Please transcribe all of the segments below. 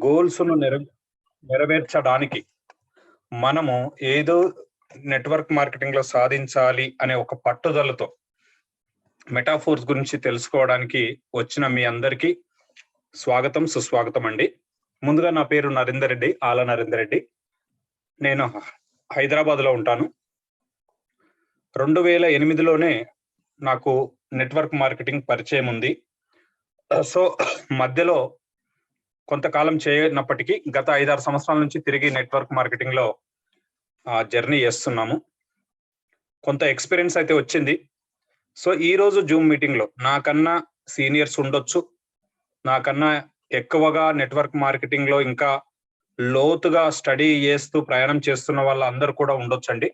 గోల్స్‌ను నెరవేర్చడానికి మనము ఏదో నెట్వర్క్ మార్కెటింగ్‌లో సాధించాలి అనే ఒక పట్టుదలతో మెటాఫోర్స్ గురించి తెలుసుకోవడానికి వచ్చిన మీ అందరికీ స్వాగతం, సుస్వాగతం అండి. ముందుగా నా పేరు నరేందర్ రెడ్డి, ఆల నరేందర్ రెడ్డి. నేను హైదరాబాద్‌లో ఉంటాను. 2008లోనే నాకు నెట్వర్క్ మార్కెటింగ్ పరిచయం ఉంది. సో మధ్యలో కొంతకాలం చేయనప్పటికీ గత 5-6 సంవత్సరాల నుంచి తిరిగి నెట్వర్క్ మార్కెటింగ్‌లో జర్నీ చేస్తున్నాము. కొంత ఎక్స్‌పీరియన్స్ అయితే వచ్చింది. సో ఈరోజు జూమ్ మీటింగ్‌లో నాకన్నా సీనియర్స్ ఉండొచ్చు, నాకన్నా ఎక్కువగా నెట్వర్క్ మార్కెటింగ్‌లో ఇంకా లోతుగా స్టడీ చేస్తూ ప్రయాణం చేస్తున్న వాళ్ళందరూ కూడా ఉండొచ్చండి.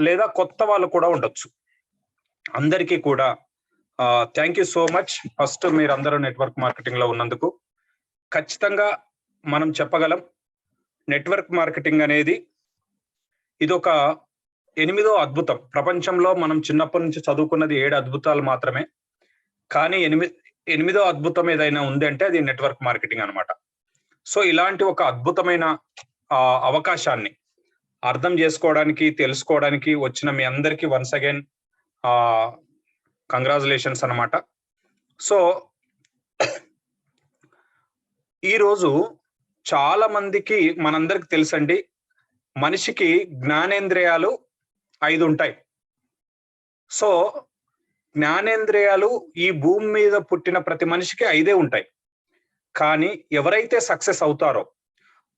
లేదా కొత్త వాళ్ళు కూడా ఉండొచ్చు. అందరికీ కూడా thank you so much. First మీరందరూ నెట్వర్క్ మార్కెటింగ్‌లో ఉన్నందుకు. ఖచ్చితంగా మనం చెప్పగలం, నెట్వర్క్ మార్కెటింగ్ అనేది ఇదొక 8వ అద్భుతం. ప్రపంచంలో మనం చిన్నప్పటి నుంచి చదువుకున్నది 7 అద్భుతాలు మాత్రమే. కానీ 8వ అద్భుతం ఏదైనా ఉంది అంటే అది నెట్వర్క్ మార్కెటింగ్ అన్నమాట. సో ఇలాంటి ఒక అద్భుతమైన అవకాశాన్ని అర్థం చేసుకోవడానికి, తెలుసుకోవడానికి వచ్చిన మీ అందరికీ వన్స్ అగైన్ కంగ్రాచులేషన్స్ అన్నమాట. సో ఈరోజు చాలా మందికి మనందరికి తెలుసండి, మనిషికి జ్ఞానేంద్రియాలు 5 ఉంటాయి. సో జ్ఞానేంద్రియాలు ఈ భూమి మీద పుట్టిన ప్రతి మనిషికి 5 ఉంటాయి. కానీ ఎవరైతే సక్సెస్ అవుతారో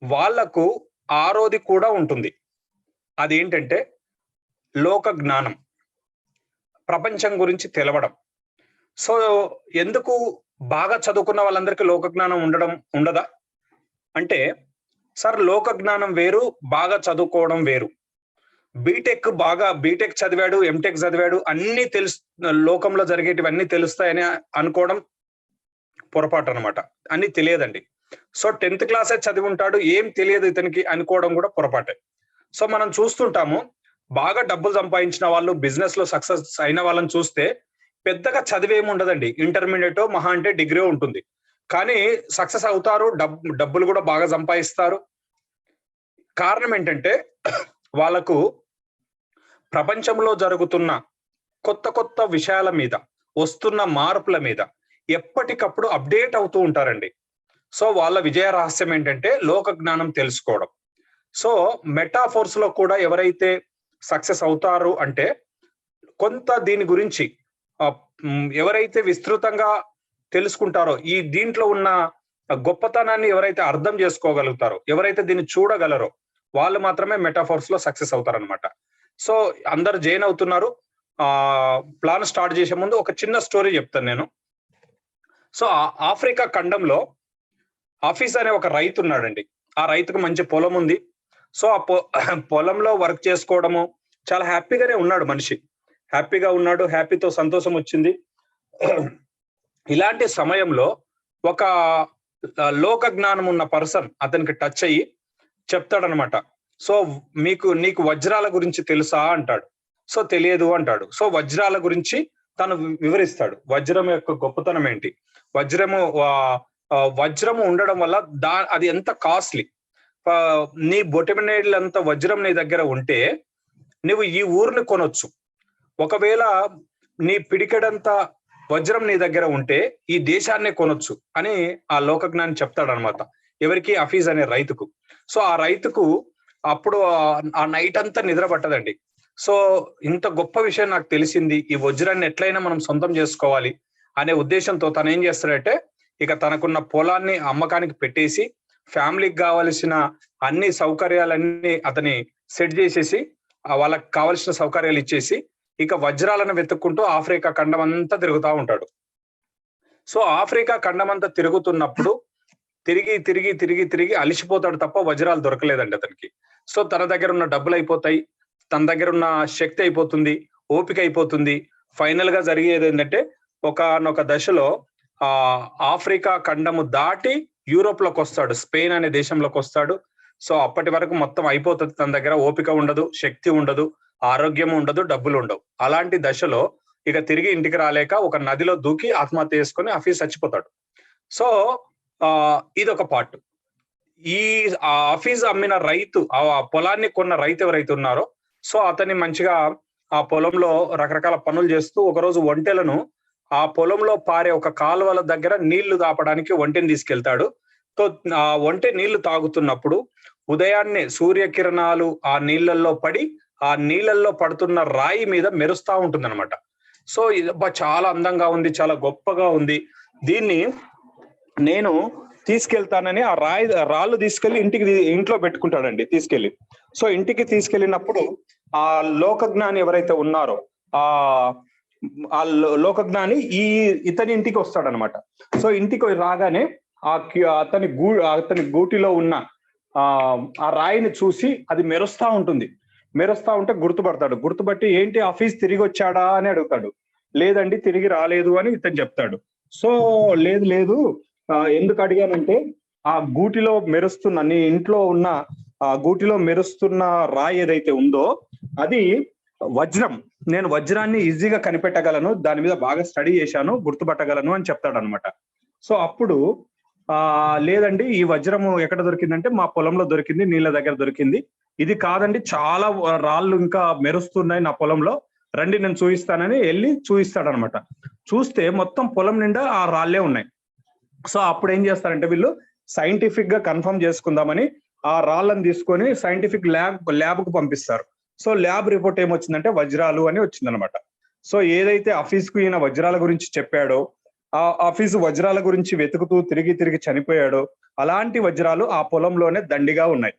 వాళ్లకు 6వది కూడా ఉంటుంది. అదేంటంటే లోక జ్ఞానం, ప్రపంచం గురించి తెలవడం. సో ఎందుకు బాగా చదువుకున్న వాళ్ళందరికీ లోక జ్ఞానం ఉండదా అంటే, సార్ లోక జ్ఞానం వేరు, బాగా చదువుకోవడం వేరు. బీటెక్ చదివాడు, ఎంటెక్ చదివాడు, అన్ని లోకంలో జరిగేటివన్నీ తెలుస్తాయని అనుకోవడం పొరపాటు అనమాట. అన్ని తెలియదండి. సో 10th క్లాసే చదివి ఉంటాడు, ఏం తెలియదు ఇతనికి అనుకోవడం కూడా పొరపాటే. సో మనం చూస్తుంటాము, బాగా డబ్బులు సంపాదించిన వాళ్ళు, బిజినెస్ లో సక్సెస్ అయిన వాళ్ళని చూస్తే పెద్దగా చదివేమి ఉండదండి. ఇంటర్మీడియట్ మహా అంటే డిగ్రీ ఉంటుంది. కానీ సక్సెస్ అవుతారు, డబ్బులు కూడా బాగా సంపాదిస్తారు. కారణం ఏంటంటే వాళ్ళకు ప్రపంచంలో జరుగుతున్న కొత్త విషయాల మీద, వస్తున్న మార్పుల మీద ఎప్పటికప్పుడు అప్డేట్ అవుతూ ఉంటారండి. సో వాళ్ళ విజయ రహస్యం ఏంటంటే లోక జ్ఞానం తెలుసుకోవడం. సో మెటాఫోర్స్ లో కూడా ఎవరైతే సక్సెస్ అవుతారు అంటే కొంత దీని గురించి ఎవరైతే విస్తృతంగా తెలుసుకుంటారో, ఈ దీంట్లో ఉన్న గొప్పతనాన్ని ఎవరైతే అర్థం చేసుకోగలుగుతారో, ఎవరైతే దీన్ని చూడగలరో వాళ్ళు మాత్రమే మెటాఫోర్స్ లో సక్సెస్ అవుతారనమాట. సో అందరు జాయిన్ అవుతున్నారు. ప్లాన్ స్టార్ట్ చేసే ముందు ఒక చిన్న స్టోరీ చెప్తాను నేను. సో ఆఫ్రికా ఖండంలో ఆఫీస్ అనే ఒక రైతు ఉన్నాడండి. ఆ రైతుకు మంచి పొలం ఉంది. సో ఆ పొలంలో వర్క్ చేసుకోవడము చాలా హ్యాపీగానే ఉన్నాడు మనిషి. హ్యాపీగా ఉన్నాడు, హ్యాపీతో సంతోషం వచ్చింది. ఇలాంటి సమయంలో ఒక లోక జ్ఞానం ఉన్న పర్సన్ అతనికి టచ్ అయ్యి చెప్తాడనమాట. సో నీకు వజ్రాల గురించి తెలుసా అంటాడు. సో తెలియదు అంటాడు. సో వజ్రాల గురించి తను వివరిస్తాడు. వజ్రం యొక్క గొప్పతనం ఏంటి, వజ్రము ఉండడం వల్ల అది ఎంత కాస్ట్లీ. నీ బొటనవేళ్లంత వజ్రం నీ దగ్గర ఉంటే నువ్వు ఈ ఊరిని కొనొచ్చు. ఒకవేళ నీ పిడికెడంత వజ్రం నీ దగ్గర ఉంటే ఈ దేశాన్ని కొనొచ్చు అని ఆ లోకజ్ఞాని చెప్తాడనమాట. ఎవరికి? హఫీజ్ అనే రైతుకు. సో ఆ రైతుకు అప్పుడు ఆ నైట్ అంతా నిద్ర పట్టదండి. సో ఇంత గొప్ప విషయం నాకు తెలిసింది, ఈ వజ్రాన్ని ఎట్లయినా మనం సొంతం చేసుకోవాలి అనే ఉద్దేశంతో తను ఏం చేస్తాడంటే, ఇక తనకున్న పొలాన్ని అమ్మకానికి పెట్టేసి ఫ్యామిలీకి కావలసిన అన్ని సౌకర్యాలన్నీ అతని సెట్ చేసేసి వాళ్ళకి కావలసిన సౌకర్యాలు ఇచ్చేసి ఇక వజ్రాలను వెతుక్కుంటూ ఆఫ్రికా ఖండం అంతా తిరుగుతూ ఉంటాడు. సో ఆఫ్రికా ఖండం అంతా తిరుగుతున్నప్పుడు తిరిగి అలిసిపోతాడు తప్ప వజ్రాలు దొరకలేదండి అతనికి. సో తన దగ్గర ఉన్న డబ్బులు అయిపోతాయి, తన దగ్గర ఉన్న శక్తి అయిపోతుంది, ఓపిక అయిపోతుంది. ఫైనల్ గా జరిగేది ఏంటంటే ఒకనొక దశలో ఆఫ్రికా ఖండము దాటి యూరోప్ లోకి వస్తాడు, స్పెయిన్ అనే దేశంలోకి వస్తాడు. సో అప్పటి వరకు మొత్తం అయిపోతుంది. తన దగ్గర ఓపిక ఉండదు, శక్తి ఉండదు, ఆరోగ్యం ఉండదు, డబ్బులు ఉండవు. అలాంటి దశలో ఇక తిరిగి ఇంటికి రాలేక ఒక నదిలో దూకి ఆత్మహత్య చేసుకొని హఫీజ్ చచ్చిపోతాడు. సో ఇది ఒక పార్ట్. ఈ ఆఫీస్ అమ్మిన రైతు, ఆ పొలాన్ని కొన్న రైతు ఎవరైతే ఉన్నారో, సో అతన్ని మంచిగా ఆ పొలంలో రకరకాల పనులు చేస్తూ ఒకరోజు ఒంటెలను ఆ పొలంలో పారే ఒక కాలువల దగ్గర నీళ్లు దాపడానికి ఒంటెని తీసుకెళ్తాడు. సో ఆ ఒంటె నీళ్లు తాగుతున్నప్పుడు ఉదయాన్నే సూర్యకిరణాలు ఆ నీళ్లలో పడి ఆ నీళ్లలో పడుతున్న రాయి మీద మెరుస్తా ఉంటుందన్నమాట. సో ఇది చాలా అందంగా ఉంది, చాలా గొప్పగా ఉంది. దీన్ని నేను తీసుకెళ్తానని ఆ రాళ్ళు తీసుకెళ్లి ఇంట్లో పెట్టుకుంటాడండి తీసుకెళ్లి. సో ఇంటికి తీసుకెళ్ళినప్పుడు ఆ లోకజ్ఞాని ఎవరైతే ఉన్నారో ఆ లోకజ్ఞాని ఇతని ఇంటికి వస్తాడనమాట. సో ఇంటికి రాగానే అతని గూటిలో ఉన్న ఆ రాయిని చూసి అది మెరుస్తా ఉంటుంది. మెరుస్తా ఉంటే గుర్తుపట్టి ఏంటి ఆఫీస్ తిరిగి వచ్చాడా అని అడుగుతాడు. లేదండి తిరిగి రాలేదు అని ఇతను చెప్తాడు. సో లేదు ఎందుకు అడిగానంటే ఆ గూటిలో మెరుస్తున్న నీ ఇంట్లో ఉన్న ఆ గూటిలో మెరుస్తున్న రాయి ఏదైతే ఉందో అది వజ్రం. నేను వజ్రాన్ని ఈజీగా కనిపెట్టగలను, దాని మీద బాగా స్టడీ చేశాను, గుర్తుపట్టగలను అని చెప్తాడు అనమాట. సో అప్పుడు లేదండి ఈ వజ్రము ఎక్కడ దొరికిందంటే మా పొలంలో దొరికింది, నీళ్ళ దగ్గర దొరికింది. ఇది కాదండి చాలా రాళ్ళు ఇంకా మెరుస్తున్నాయి నా పొలంలో, రండి నేను చూపిస్తానని వెళ్ళి చూపిస్తాడనమాట. చూస్తే మొత్తం పొలం నిండా ఆ రాళ్లే ఉన్నాయి. సో అప్పుడు ఏం చేస్తారంటే వీళ్ళు సైంటిఫిక్ గా కన్ఫర్మ్ చేసుకుందామని ఆ రాళ్ళని తీసుకొని సైంటిఫిక్ ల్యాబ్ కు పంపిస్తారు. సో ల్యాబ్ రిపోర్ట్ ఏమొచ్చిందంటే వజ్రాలు అని వచ్చిందనమాట. సో ఏదైతే ఆఫీస్ కు ఈయన వజ్రాల గురించి చెప్పాడో, ఆ ఆఫీసు వజ్రాల గురించి వెతుకుతూ తిరిగి చనిపోయాడో అలాంటి వజ్రాలు ఆ పొలంలోనే దండిగా ఉన్నాయి.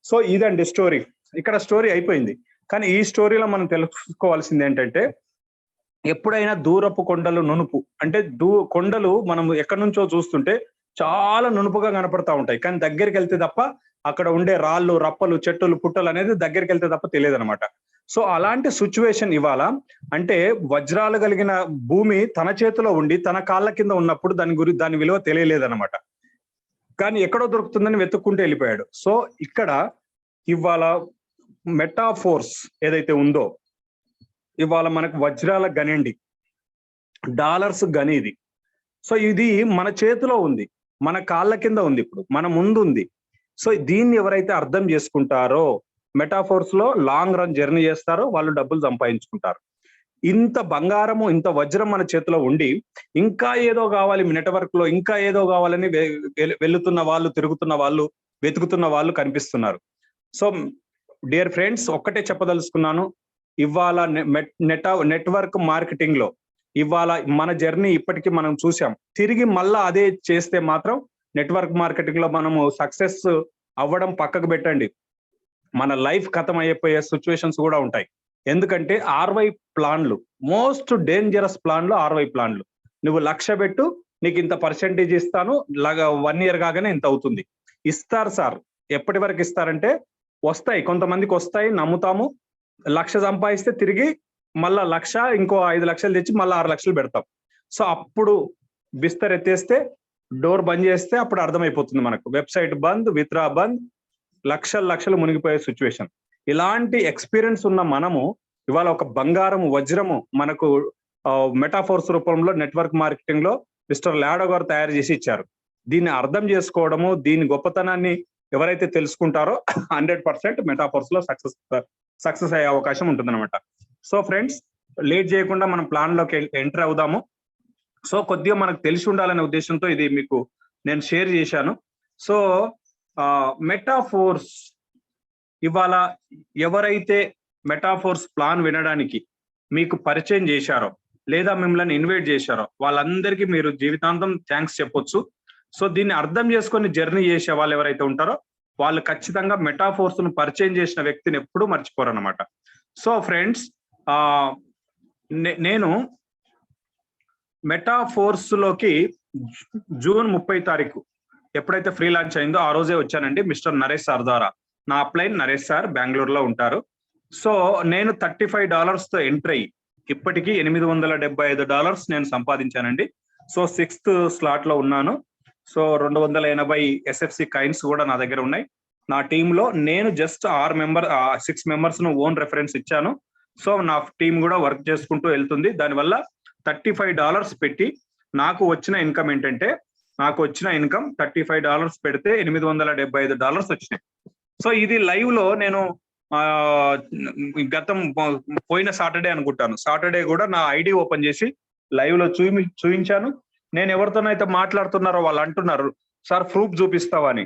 సో ఇదండి స్టోరీ. ఇక్కడ స్టోరీ అయిపోయింది. కానీ ఈ స్టోరీలో మనం తెలుసుకోవాల్సింది ఏంటంటే, ఎప్పుడైనా దూరపు కొండలు నునుపు అంటే కొండలు మనం ఎక్కడి నుంచో చూస్తుంటే చాలా నునుపుగా కనపడతా ఉంటాయి, కానీ దగ్గరికి వెళ్తే తప్ప అక్కడ ఉండే రాళ్ళు, రప్పలు, చెట్టులు, పుట్టలు అనేది దగ్గరికి వెళ్తే తప్ప తెలియదు అనమాట. సో అలాంటి సిచ్యువేషన్ ఇవాళ అంటే వజ్రాలు కలిగిన భూమి తన చేతిలో ఉండి తన కాళ్ళ కింద ఉన్నప్పుడు దాని విలువ తెలియలేదన్నమాట. కానీ ఎక్కడో దొరుకుతుందని వెతుక్కుంటూ వెళ్ళిపోయాడు. సో ఇక్కడ ఇవాళ మెటాఫోర్స్ ఏదైతే ఉందో, ఇవాళ మనకు వజ్రాల గనండి, డాలర్స్ గనిది. సో ఇది మన చేతిలో ఉంది, మన కాళ్ళ కింద ఉంది, ఇప్పుడు మన ముందు ఉంది. సో దీన్ని ఎవరైతే అర్థం చేసుకుంటారో, మెటాఫోర్స్ లో లాంగ్ రన్ జర్నీ చేస్తారో వాళ్ళు డబ్బులు సంపాదించుకుంటారు. ఇంత బంగారము, ఇంత వజ్రం మన చేతిలో ఉండి ఇంకా ఏదో కావాలి నెట్వర్క్ లో, ఇంకా ఏదో కావాలని వెళ్తున్న వాళ్ళు, తిరుగుతున్న వాళ్ళు, వెతుకుతున్న వాళ్ళు కనిపిస్తున్నారు. సో డియర్ ఫ్రెండ్స్, ఒక్కటే చెప్పదలుచుకున్నాను, ఇవాళ నెట్వర్క్ మార్కెటింగ్ లో ఇవాళ మన జర్నీ ఇప్పటికీ మనం చూసాం. తిరిగి మళ్ళా అదే చేస్తే మాత్రం నెట్వర్క్ మార్కెటింగ్ లో మనము సక్సెస్ అవ్వడం పక్కకు పెట్టండి, మన లైఫ్ ఖతం అయిపోయే సిచ్యువేషన్స్ కూడా ఉంటాయి. ఎందుకంటే RY ప్లాన్లు, మోస్ట్ డేంజరస్ ప్లాన్లు RY ప్లాన్లు. నువ్వు 1,00,000 పెట్టు, నీకు ఇంత పర్సెంటేజ్ ఇస్తాను, 1 year కాగానే ఇంత అవుతుంది. ఇస్తారు సార్. ఎప్పటి వరకు ఇస్తారంటే వస్తాయి, కొంతమందికి వస్తాయి, నమ్ముతాము. 1,00,000 సంపాదిస్తే తిరిగి మళ్ళా 1,00,000 ఇంకో 5 లక్షలు తెచ్చి మళ్ళీ 6 లక్షలు పెడతాం. సో అప్పుడు బిస్తర్ ఎత్తేస్తే, డోర్ బంద్ చేస్తే అప్పుడు అర్థమైపోతుంది మనకు, వెబ్సైట్ బంద్, విత్డ్రా బంద్, లక్షలు మునిగిపోయే సిచ్యువేషన్. ఇలాంటి ఎక్స్పీరియన్స్ ఉన్న మనము ఇవాళ ఒక బంగారము, వజ్రము మనకు మెటాఫోర్స్ రూపంలో నెట్వర్క్ మార్కెటింగ్ లో మిస్టర్ లాడో గారు తయారు చేసి ఇచ్చారు. దీన్ని అర్థం చేసుకోవడము, దీని గొప్పతనాన్ని ఎవరైతే తెలుసుకుంటారో 100% మెటాఫోర్స్ లో సక్సెస్ అయ్యే అవకాశం ఉంటుందన్నమాట. సో ఫ్రెండ్స్, లేట్ చేయకుండా మనం ప్లాన్ లోకి ఎంటర్ అవుదాము. సో కొద్దిగా మనకు తెలిసి ఉండాలనే ఉద్దేశంతో ఇది మీకు నేను షేర్ చేశాను. సో మెటాఫోర్స్ ఇవాళ ఎవరైతే మెటాఫోర్స్ ప్లాన్ వినడానికి మీకు పరిచయం చేశారో లేదా మిమ్మల్ని ఇన్వైట్ చేశారో వాళ్ళందరికీ మీరు జీవితాంతం థ్యాంక్స్ చెప్పొచ్చు. సో దీన్ని అర్థం చేసుకొని జర్నీ చేసే వాళ్ళు ఎవరైతే ఉంటారో వాళ్ళు ఖచ్చితంగా మెటాఫోర్స్ ను పరిచయం చేసిన వ్యక్తిని ఎప్పుడూ మర్చిపోరు అనమాట. సో ఫ్రెండ్స్, నేను మెటాఫోర్స్ లోకి జూన్ 30 తారీఖు ఎప్పుడైతే ఫ్రీ లాంచ్ అయిందో ఆ రోజే వచ్చానండి మిస్టర్ నరేష్ సార్ ద్వారా. నా అప్లైన్ నరేష్ సార్ బెంగళూరులో ఉంటారు. సో నేను $35 తో ఎంటర్ అయ్యి ఇప్పటికీ $875 నేను సంపాదించానండి. సో 6th స్లాట్ లో ఉన్నాను. సో 280 SFC కాయిన్స్ కూడా నా దగ్గర ఉన్నాయి. నా టీంలో నేను జస్ట్ 6 మెంబర్స్ ను ఓన్ రెఫరెన్స్ ఇచ్చాను. సో నా టీం కూడా వర్క్ చేసుకుంటూ వెళ్తుంది. దానివల్ల $35 పెట్టి నాకు వచ్చిన ఇన్కమ్ ఏంటంటే నాకు వచ్చిన ఇన్కమ్ $35 పెడితే $875 వచ్చినాయి. సో ఇది లైవ్ లో నేను గతం పోయిన సాటర్డే అనుకుంటాను, సాటర్డే కూడా నా ఐడి ఓపెన్ చేసి లైవ్ లో చూపించాను. నేను ఎవరితోనైతే మాట్లాడుతున్నారో వాళ్ళు అంటున్నారు సార్ ప్రూఫ్ చూపిస్తావని.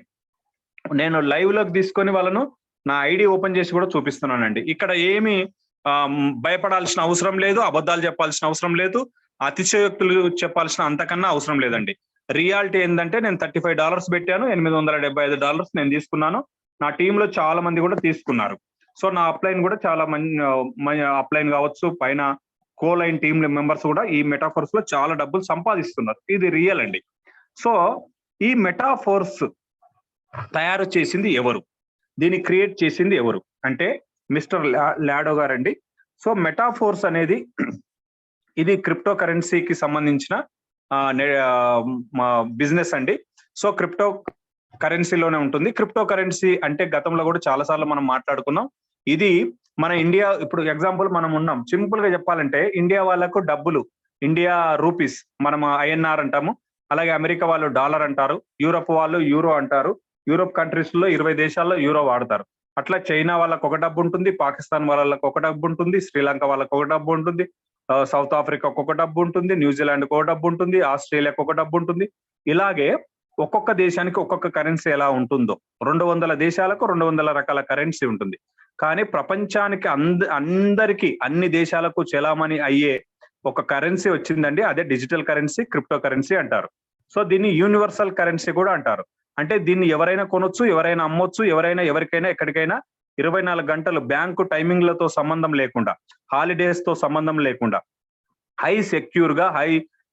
నేను లైవ్ లోకి తీసుకొని వాళ్ళను నా ఐడి ఓపెన్ చేసి కూడా చూపిస్తున్నానండి. ఇక్కడ ఏమి భయపడాల్సిన అవసరం లేదు, అబద్ధాలు చెప్పాల్సిన అవసరం లేదు, అతిశయోక్తులు చెప్పాల్సిన అంతకన్నా అవసరం లేదండి. రియాలిటీ ఏంటంటే నేను $35 పెట్టాను, $875 నేను తీసుకున్నాను. నా టీంలో చాలా మంది కూడా తీసుకున్నారు. సో నా అప్లైన్ కూడా చాలా మంది అప్లైన్ కావచ్చు, పైన కోలైన్ టీమ్ మెంబర్స్ కూడా ఈ మెటాఫోర్స్ లో చాలా డబ్బులు సంపాదిస్తున్నారు. ఇది రియల్ అండి. సో ఈ మెటాఫోర్స్ తయారు చేసింది ఎవరు, దీన్ని క్రియేట్ చేసింది ఎవరు అంటే మిస్టర్ లాడో గారండి. సో మెటాఫోర్స్ అనేది ఇది క్రిప్టో కరెన్సీకి సంబంధించిన బిజినెస్ అండి. సో క్రిప్టో కరెన్సీలోనే ఉంటుంది. క్రిప్టో కరెన్సీ అంటే గతంలో కూడా చాలా సార్లు మనం మాట్లాడుకున్నాం. ఇది మన ఇండియా, ఇప్పుడు ఎగ్జాంపుల్ మనం ఉన్నాం, సింపుల్ గా చెప్పాలంటే ఇండియా వాళ్ళకు డబ్బులు ఇండియా రూపీస్ మనం INR అంటాము, అలాగే అమెరికా వాళ్ళు డాలర్ అంటారు, యూరోప్ వాళ్ళు యూరో అంటారు, యూరోప్ కంట్రీస్ లో 20 దేశాల్లో యూరో వాడతారు. అట్లా చైనా వాళ్ళకు ఒక డబ్బు ఉంటుంది, పాకిస్తాన్ వాళ్ళకు ఒక డబ్బు ఉంటుంది, శ్రీలంక వాళ్ళకు ఒక డబ్బు ఉంటుంది, సౌత్ ఆఫ్రికాకు ఒక డబ్బు ఉంటుంది, న్యూజిలాండ్ ఒక డబ్బు ఉంటుంది, ఆస్ట్రేలియాకు ఒక డబ్బు ఉంటుంది. ఇలాగే ఒక్కొక్క దేశానికి ఒక్కొక్క కరెన్సీ ఎలా ఉంటుందో 200 దేశాలకు 200 రకాల కరెన్సీ ఉంటుంది. కానీ ప్రపంచానికి అందరికీ అన్ని దేశాలకు చెలామణి అయ్యే ఒక కరెన్సీ వచ్చిందండి, అదే డిజిటల్ కరెన్సీ, క్రిప్టో కరెన్సీ అంటారు. సో దీన్ని యూనివర్సల్ కరెన్సీ కూడా అంటారు. అంటే దీన్ని ఎవరైనా కొనొచ్చు, ఎవరైనా అమ్మొచ్చు, ఎవరికైనా ఎక్కడికైనా 24 గంటలు బ్యాంకు టైమింగ్లతో సంబంధం లేకుండా, హాలిడేస్ తో సంబంధం లేకుండా, హై సెక్యూర్ గా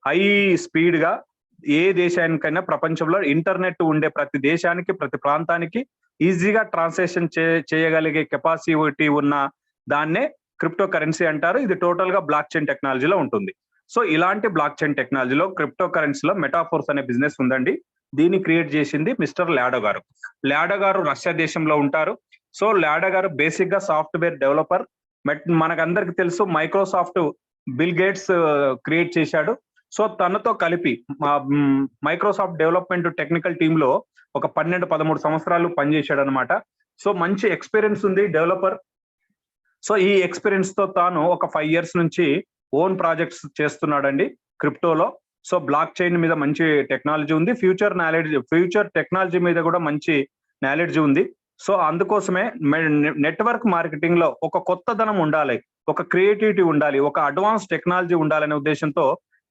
హై స్పీడ్ గా ఏ దేశానికైనా ప్రపంచంలో ఇంటర్నెట్ ఉండే ప్రతి దేశానికి ప్రతి ప్రాంతానికి ఈజీగా ట్రాన్సాక్షన్ చేయగలిగే కెపాసిటీ ఉన్న దాన్నే క్రిప్టో కరెన్సీ అంటారు. ఇది టోటల్ గా బ్లాక్ చైన్ టెక్నాలజీలో ఉంటుంది. సో ఇలాంటి బ్లాక్ చైన్ టెక్నాలజీలో క్రిప్టో కరెన్సీలో మెటాఫోర్స్ అనే బిజినెస్ ఉందండి. దీన్ని క్రియేట్ చేసింది మిస్టర్ లాడో గారు. లాడో గారు రష్యా దేశంలో ఉంటారు. సో లాడో గారు బేసిక్ గా సాఫ్ట్వేర్ డెవలపర్. మనకందరికి తెలుసు మైక్రోసాఫ్ట్ బిల్ గేట్స్ క్రియేట్ చేశాడు. సో తనతో కలిపి మైక్రోసాఫ్ట్ డెవలప్మెంట్ టెక్నికల్ టీమ్ లో ఒక 12-13 సంవత్సరాలు పనిచేశాడు అనమాట. సో మంచి ఎక్స్పీరియన్స్ ఉంది డెవలపర్. సో ఈ ఎక్స్పీరియన్స్ తో తాను ఒక 5 years నుంచి ఓన్ ప్రాజెక్ట్స్ చేస్తున్నాడండి క్రిప్టోలో. సో బ్లాక్ చైన్ మీద మంచి టెక్నాలజీ ఉంది, ఫ్యూచర్ టెక్నాలజీ మీద కూడా మంచి నాలెడ్జ్ ఉంది. సో అందుకోసమే నెట్వర్క్ మార్కెటింగ్ లో ఒక కొత్తదనం ఉండాలి, ఒక క్రియేటివిటీ ఉండాలి, ఒక అడ్వాన్స్ టెక్నాలజీ ఉండాలనే ఉద్దేశంతో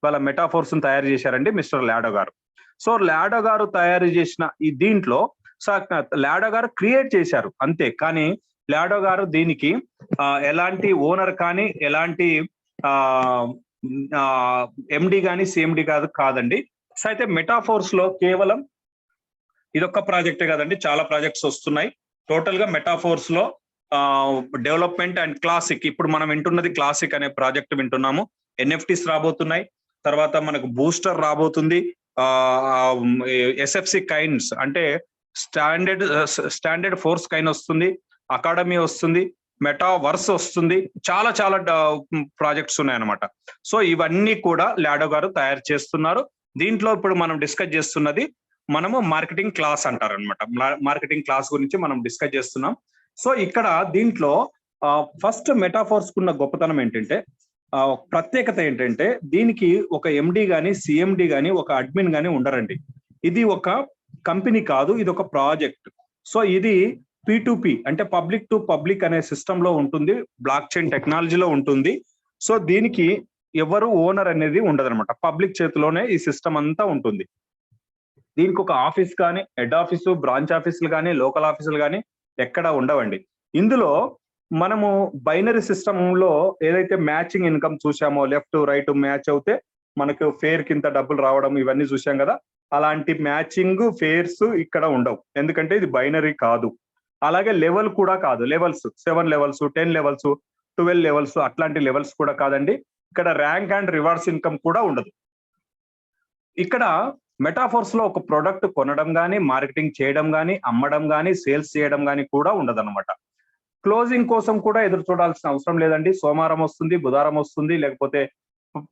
వాళ్ళ మెటాఫోర్స్ తయారు చేశారండి మిస్టర్ లాడో గారు. సో లాడో గారు తయారు చేసిన ఈ దీంట్లో లాడో గారు క్రియేట్ చేశారు అంతే, కానీ లాడో గారు దీనికి ఎలాంటి ఓనర్ కానీ ఎలాంటి MD కానీ CMD కాదండి. సో అయితే మెటాఫోర్స్ లో కేవలం ఇదొక్క ప్రాజెక్టే కాదండి, చాలా ప్రాజెక్ట్స్ వస్తున్నాయి. టోటల్ గా మెటాఫోర్స్ లో డెవలప్మెంట్ అండ్ క్లాసిక్, ఇప్పుడు మనం వింటున్నది క్లాసిక్ అనే ప్రాజెక్ట్ వింటున్నాము. NFTs రాబోతున్నాయి, తర్వాత మనకు బూస్టర్ రాబోతుంది, SFC కైన్స్ అంటే స్టాండర్డ్ ఫోర్స్ కైన్ వస్తుంది, అకాడమీ వస్తుంది, మెటావర్స్ వస్తుంది, చాలా ప్రాజెక్ట్స్ ఉన్నాయన్నమాట. సో ఇవన్నీ కూడా లాడో గారు తయారు చేస్తున్నారు. దీంట్లో ఇప్పుడు మనం డిస్కస్ చేస్తున్నది మనము మార్కెటింగ్ క్లాస్ అంటారు అనమాట. మార్కెటింగ్ క్లాస్ గురించి మనం డిస్కస్ చేస్తున్నాం. సో ఇక్కడ దీంట్లో ఫస్ట్ మెటాఫోర్స్ కున్న గొప్పతనం ఏంటంటే, ప్రత్యేకత ఏంటంటే, దీనికి ఒక MD గాని CMD గాని ఒక అడ్మిన్ గాని ఉండరండి. ఇది ఒక కంపెనీ కాదు, ఇది ఒక ప్రాజెక్ట్. సో ఇది P2P అంటే పబ్లిక్ టు పబ్లిక్ అనే సిస్టమ్ లో ఉంటుంది, బ్లాక్ చైన్ టెక్నాలజీలో ఉంటుంది. సో దీనికి ఎవరు ఓనర్ అనేది ఉండదన్నమాట, పబ్లిక్ చేతిలోనే ఈ సిస్టమ్ అంతా ఉంటుంది. దీనికి ఒక ఆఫీస్ కానీ, హెడ్ ఆఫీసు, బ్రాంచ్ ఆఫీసులు కానీ, లోకల్ ఆఫీసులు కానీ ఎక్కడ ఉండవండి. ఇందులో మనము బైనరీ సిస్టమ్ లో ఏదైతే మ్యాచింగ్ ఇన్కమ్ చూసామో, లెఫ్ట్ రైట్ మ్యాచ్ అవుతే మనకు ఫేర్ కింద డబ్బులు రావడం ఇవన్నీ చూసాం కదా, అలాంటి మ్యాచింగ్ ఫేర్స్ ఇక్కడ ఉండవు, ఎందుకంటే ఇది బైనరీ కాదు. అలాగే లెవెల్ కూడా కాదు, లెవెల్స్ 7 లెవెల్స్, 10 లెవెల్స్, 12 లెవెల్స్ అట్లాంటి లెవెల్స్ కూడా కాదండి. ఇక్కడ ర్యాంక్ అండ్ రివార్డ్స్ ఇన్కమ్ కూడా ఉండదు. ఇక్కడ మెటాఫోర్స్ లో ఒక ప్రొడక్ట్ కొనడం కానీ, మార్కెటింగ్ చేయడం కానీ, అమ్మడం కానీ, సేల్స్ చేయడం కానీ కూడా ఉండదన్నమాట. క్లోజింగ్ కోసం కూడా ఎదురు చూడాల్సిన అవసరం లేదండి. సోమవారం వస్తుంది, బుధవారం వస్తుంది, లేకపోతే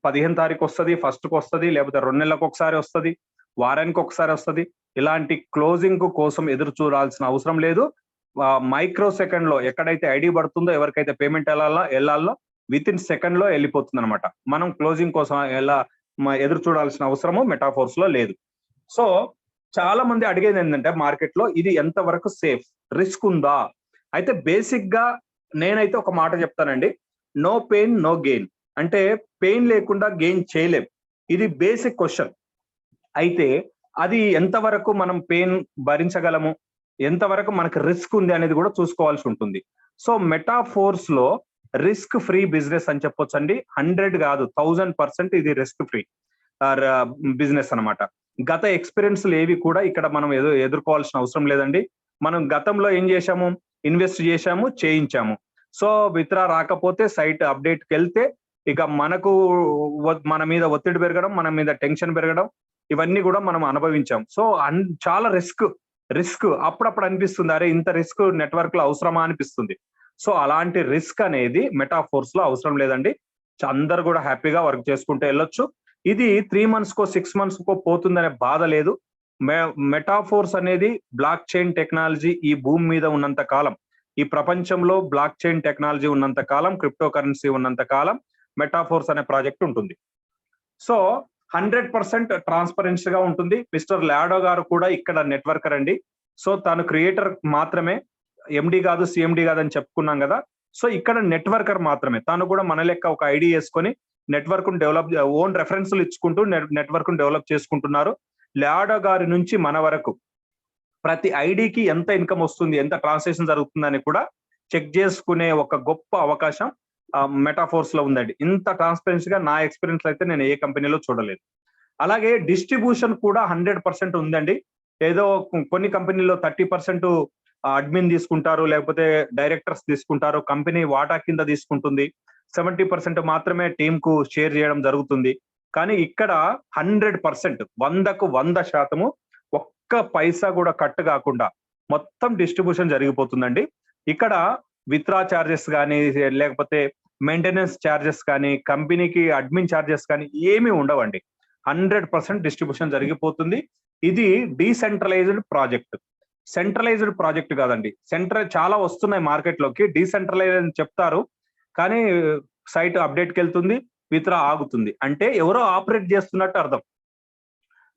15వ తారీఖు వస్తుంది, 1st వస్తుంది, లేకపోతే 2 నెలలకు ఒకసారి వస్తుంది. వారానికి ఒకసారి వస్తుంది. ఇలాంటి క్లోజింగ్ కోసం ఎదురు చూడాల్సిన అవసరం లేదు. మైక్రో సెకండ్ లో ఎక్కడైతే ఐడి పడుతుందో, ఎవరికైతే పేమెంట్ వెళ్ళాలో విత్ ఇన్ సెకండ్ లో వెళ్ళిపోతుంది అనమాట. మనం క్లోజింగ్ కోసం ఎదురు చూడాల్సిన అవసరము మెటాఫోర్స్ లో లేదు. సో చాలా మంది అడిగేది ఏంటంటే మార్కెట్ లో ఇది ఎంత వరకు సేఫ్, రిస్క్ ఉందా? అయితే బేసిక్ గా నేనైతే ఒక మాట చెప్తానండి, నో పెయిన్ నో గెయిన్. అంటే పెయిన్ లేకుండా గెయిన్ చేయలేం, ఇది బేసిక్ క్వశ్చన్. అయితే అది ఎంతవరకు మనం పెయిన్ భరించగలము, ఎంతవరకు మనకు రిస్క్ ఉంది అనేది కూడా చూసుకోవాల్సి ఉంటుంది. సో మెటాఫోర్స్ లో రిస్క్ ఫ్రీ బిజినెస్ అని చెప్పొచ్చండి. 100 కాదు 1000% ఇది రిస్క్ ఫ్రీ బిజినెస్ అన్నమాట. గత ఎక్స్పీరియన్స్ ఏవి కూడా ఇక్కడ మనం ఎదుర్కోవాల్సిన అవసరం లేదండి. మనం గతంలో ఏం చేశాము, ఇన్వెస్ట్ చేశాము, చేయించాము. సో విత్డ్రా రాకపోతే సైట్ అప్డేట్కి వెళ్తే ఇక మనకు మన మీద ఒత్తిడి పెరగడం, మన మీద టెన్షన్ పెరగడం, ఇవన్నీ కూడా మనం అనుభవించాం. సో చాలా రిస్క్ అప్పుడప్పుడు అనిపిస్తుంది, అరే ఇంత రిస్క్ నెట్వర్క్ లో అవసరమా అనిపిస్తుంది. సో అలాంటి రిస్క్ అనేది మెటాఫోర్స్ లో అవసరం లేదండి. అందరు కూడా హ్యాపీగా వర్క్ చేసుకుంటూ వెళ్ళొచ్చు. ఇది 3 months కో 6 months కో పోతుందనే బాధ లేదు. మెటాఫోర్స్ అనేది బ్లాక్ చైన్ టెక్నాలజీ ఈ భూమి మీద ఉన్నంత కాలం, ఈ ప్రపంచంలో బ్లాక్ చైన్ టెక్నాలజీ ఉన్నంత కాలం, క్రిప్టో కరెన్సీ ఉన్నంత కాలం మెటాఫోర్స్ అనే ప్రాజెక్ట్ ఉంటుంది. సో 100% ట్రాన్స్పరెన్సీ గా ఉంటుంది. మిస్టర్ లాడో గారు కూడా ఇక్కడ నెట్వర్కర్ అండి. సో తాను క్రియేటర్ మాత్రమే, ఎండి కాదు, సిఎండి కాదు అని చెప్పుకున్నాం కదా. సో ఇక్కడ నెట్వర్కర్ మాత్రమే. తాను కూడా మన లెక్క ఒక ఐడి వేసుకొని నెట్వర్క్ డెవలప్, ఓన్ రెఫరెన్స్లు ఇచ్చుకుంటూ నెట్వర్క్ డెవలప్ చేసుకుంటున్నారు. లాడో గారి నుంచి మన వరకు ప్రతి ఐడికి ఎంత ఇన్కమ్ వస్తుంది, ఎంత ట్రాన్సాక్షన్ జరుగుతుందని కూడా చెక్ చేసుకునే ఒక గొప్ప అవకాశం మెటాఫోర్స్ లో ఉందండి. ఇంత ట్రాన్స్పరెన్సీగా నా ఎక్స్పీరియన్స్ అయితే నేను ఏ కంపెనీలో చూడలేదు. అలాగే డిస్ట్రిబ్యూషన్ కూడా 100% ఉందండి. ఏదో కొన్ని కంపెనీలో 30% అడ్మిన్ తీసుకుంటారు, లేకపోతే డైరెక్టర్స్ తీసుకుంటారు, కంపెనీ వాటా కింద తీసుకుంటుంది, 70% మాత్రమే టీమ్ కు షేర్ చేయడం జరుగుతుంది. కానీ ఇక్కడ 100%, 100కు 100% ఒక్క పైసా కూడా కట్ కాకుండా మొత్తం డిస్ట్రిబ్యూషన్ జరిగిపోతుందండి. ఇక్కడ విత్డ్రా చార్జెస్ కానీ, లేకపోతే మెయింటెనెన్స్ చార్జెస్ కానీ, కంపెనీకి అడ్మిన్ చార్జెస్ కానీ ఏమీ ఉండవండి. 100% డిస్ట్రిబ్యూషన్ జరిగిపోతుంది. ఇది డీసెంట్రలైజ్డ్ ప్రాజెక్ట్, సెంట్రలైజ్డ్ ప్రాజెక్ట్ కాదండి. చాలా వస్తున్నాయి మార్కెట్ లోకి, డీసెంట్రలైజ్ అని చెప్తారు కానీ సైట్ అప్డేట్కి వెళ్తుంది, విత్డ్రా ఆగుతుంది. అంటే ఎవరో ఆపరేట్ చేస్తున్నట్టు అర్థం.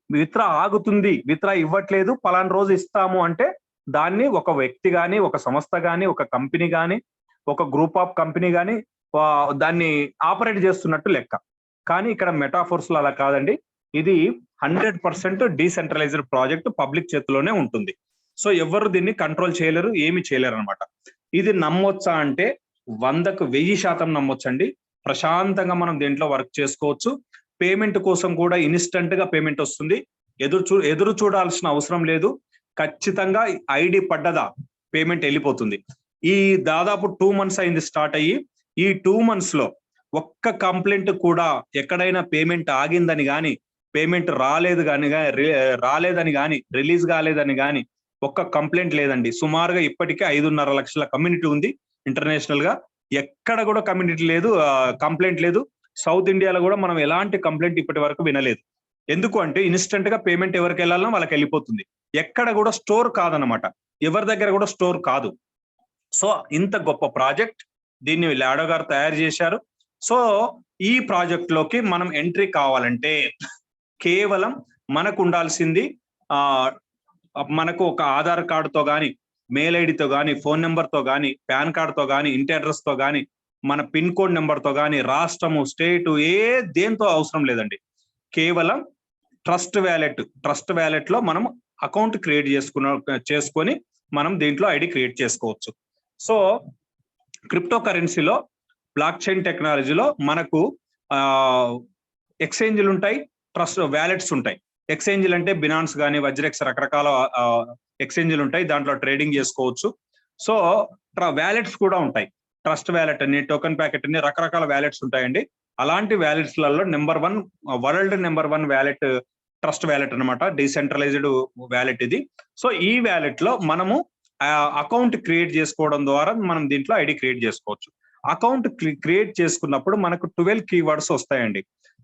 విత్డ్రా ఆగుతుంది, విత్డ్రా ఇవ్వట్లేదు, పలానా రోజు ఇస్తాము అంటే దాన్ని ఒక వ్యక్తి కానీ, ఒక సంస్థ కానీ, ఒక కంపెనీ కానీ, ఒక గ్రూప్ ఆఫ్ కంపెనీ కానీ దాన్ని ఆపరేట్ చేస్తున్నట్టు లెక్క. కానీ ఇక్కడ మెటాఫోర్స్ లో అలా కాదండి. ఇది 100% డీసెంట్రలైజ్డ్ ప్రాజెక్ట్, పబ్లిక్ చేతిలోనే ఉంటుంది. సో ఎవరు దీన్ని కంట్రోల్ చేయలేరు, ఏమి చేయలేరు అనమాట. ఇది నమ్మొచ్చా అంటే 100కు 1000% నమ్మొచ్చండి. ప్రశాంతంగా మనం దీంట్లో వర్క్ చేసుకోవచ్చు. పేమెంట్ కోసం కూడా ఇన్స్టంట్ గా పేమెంట్ వస్తుంది. ఎదురు చూడాల్సిన అవసరం లేదు. ఖచ్చితంగా ఐడి పడ్డదా పేమెంట్ వెళ్ళిపోతుంది. ఈ దాదాపు 2 months అయింది స్టార్ట్ అయ్యి. ఈ 2 months లో ఒక్క కంప్లైంట్ కూడా ఎక్కడైనా పేమెంట్ ఆగిందని కానీ, పేమెంట్ రాలేదని కానీ, రిలీజ్ కాలేదని కానీ ఒక్క కంప్లైంట్ లేదండి. సుమారుగా ఇప్పటికే 5.5 లక్షల కమ్యూనిటీ ఉంది ఇంటర్నేషనల్ గా. ఎక్కడ కూడా కమ్యూనిటీ లేదు, కంప్లైంట్ లేదు. సౌత్ ఇండియాలో కూడా మనం ఎలాంటి కంప్లైంట్ ఇప్పటి వరకు వినలేదు. ఎందుకు అంటే ఇన్స్టెంట్ గా పేమెంట్ ఎవరికి వెళ్ళాలన్నా వాళ్ళకి వెళ్ళిపోతుంది. ఎక్కడ కూడా స్టోర్ కాదనమాట, ఎవరి దగ్గర కూడా స్టోర్ కాదు. సో ఇంత గొప్ప ప్రాజెక్ట్, దీన్ని లాడో గారు తయారు చేశారు. సో ఈ ప్రాజెక్ట్ లోకి మనం ఎంట్రీ కావాలంటే కేవలం మనకు ఉండాల్సింది మనకు ఒక ఆధార్ కార్డుతో కానీ, మెయిల్ ఐడితో కానీ, ఫోన్ నెంబర్తో కానీ, పాన్ కార్డుతో కానీ, ఇంటి అడ్రస్ తో కానీ, మన పిన్ కోడ్ నెంబర్తో కానీ, రాష్ట్రము, స్టేటు దేంతో అవసరం లేదండి. కేవలం ట్రస్ట్ వ్యాలెట్ లో మనం అకౌంట్ క్రియేట్ చేసుకొని మనం దీంట్లో ఐడి క్రియేట్ చేసుకోవచ్చు. సో క్రిప్టో కరెన్సీలో, బ్లాక్ చైన్ టెక్నాలజీలో మనకు ఎక్స్చేంజ్లు ఉంటాయి, ట్రస్ట్ వ్యాలెట్స్ ఉంటాయి. ఎక్స్చేంజ్లు అంటే బినాన్స్ కానీ, వజ్రెక్స్, రకరకాల ఎక్స్చేంజ్లు ఉంటాయి, దాంట్లో ట్రేడింగ్ చేసుకోవచ్చు. సో వ్యాలెట్స్ కూడా ఉంటాయి. ట్రస్ట్ వ్యాలెట్ అని, టోకెన్ ప్యాకెట్ అని, రకరకాల వ్యాలెట్స్ ఉంటాయండి. అలాంటి వ్యాలెట్స్లలో world number 1 wallet trust wallet అనమాట, డీసెంట్రలైజ్డ్ వ్యాలెట్ ఇది. సో ఈ వ్యాలెట్ లో మనము అకౌంట్ క్రియేట్ చేసుకోవడం ద్వారా మనం దీంట్లో ఐడి క్రియేట్ చేసుకోవచ్చు. అకౌంట్ క్రియేట్ చేసుకున్నప్పుడు మనకు 12 కీవర్డ్స్ వస్తాయండి.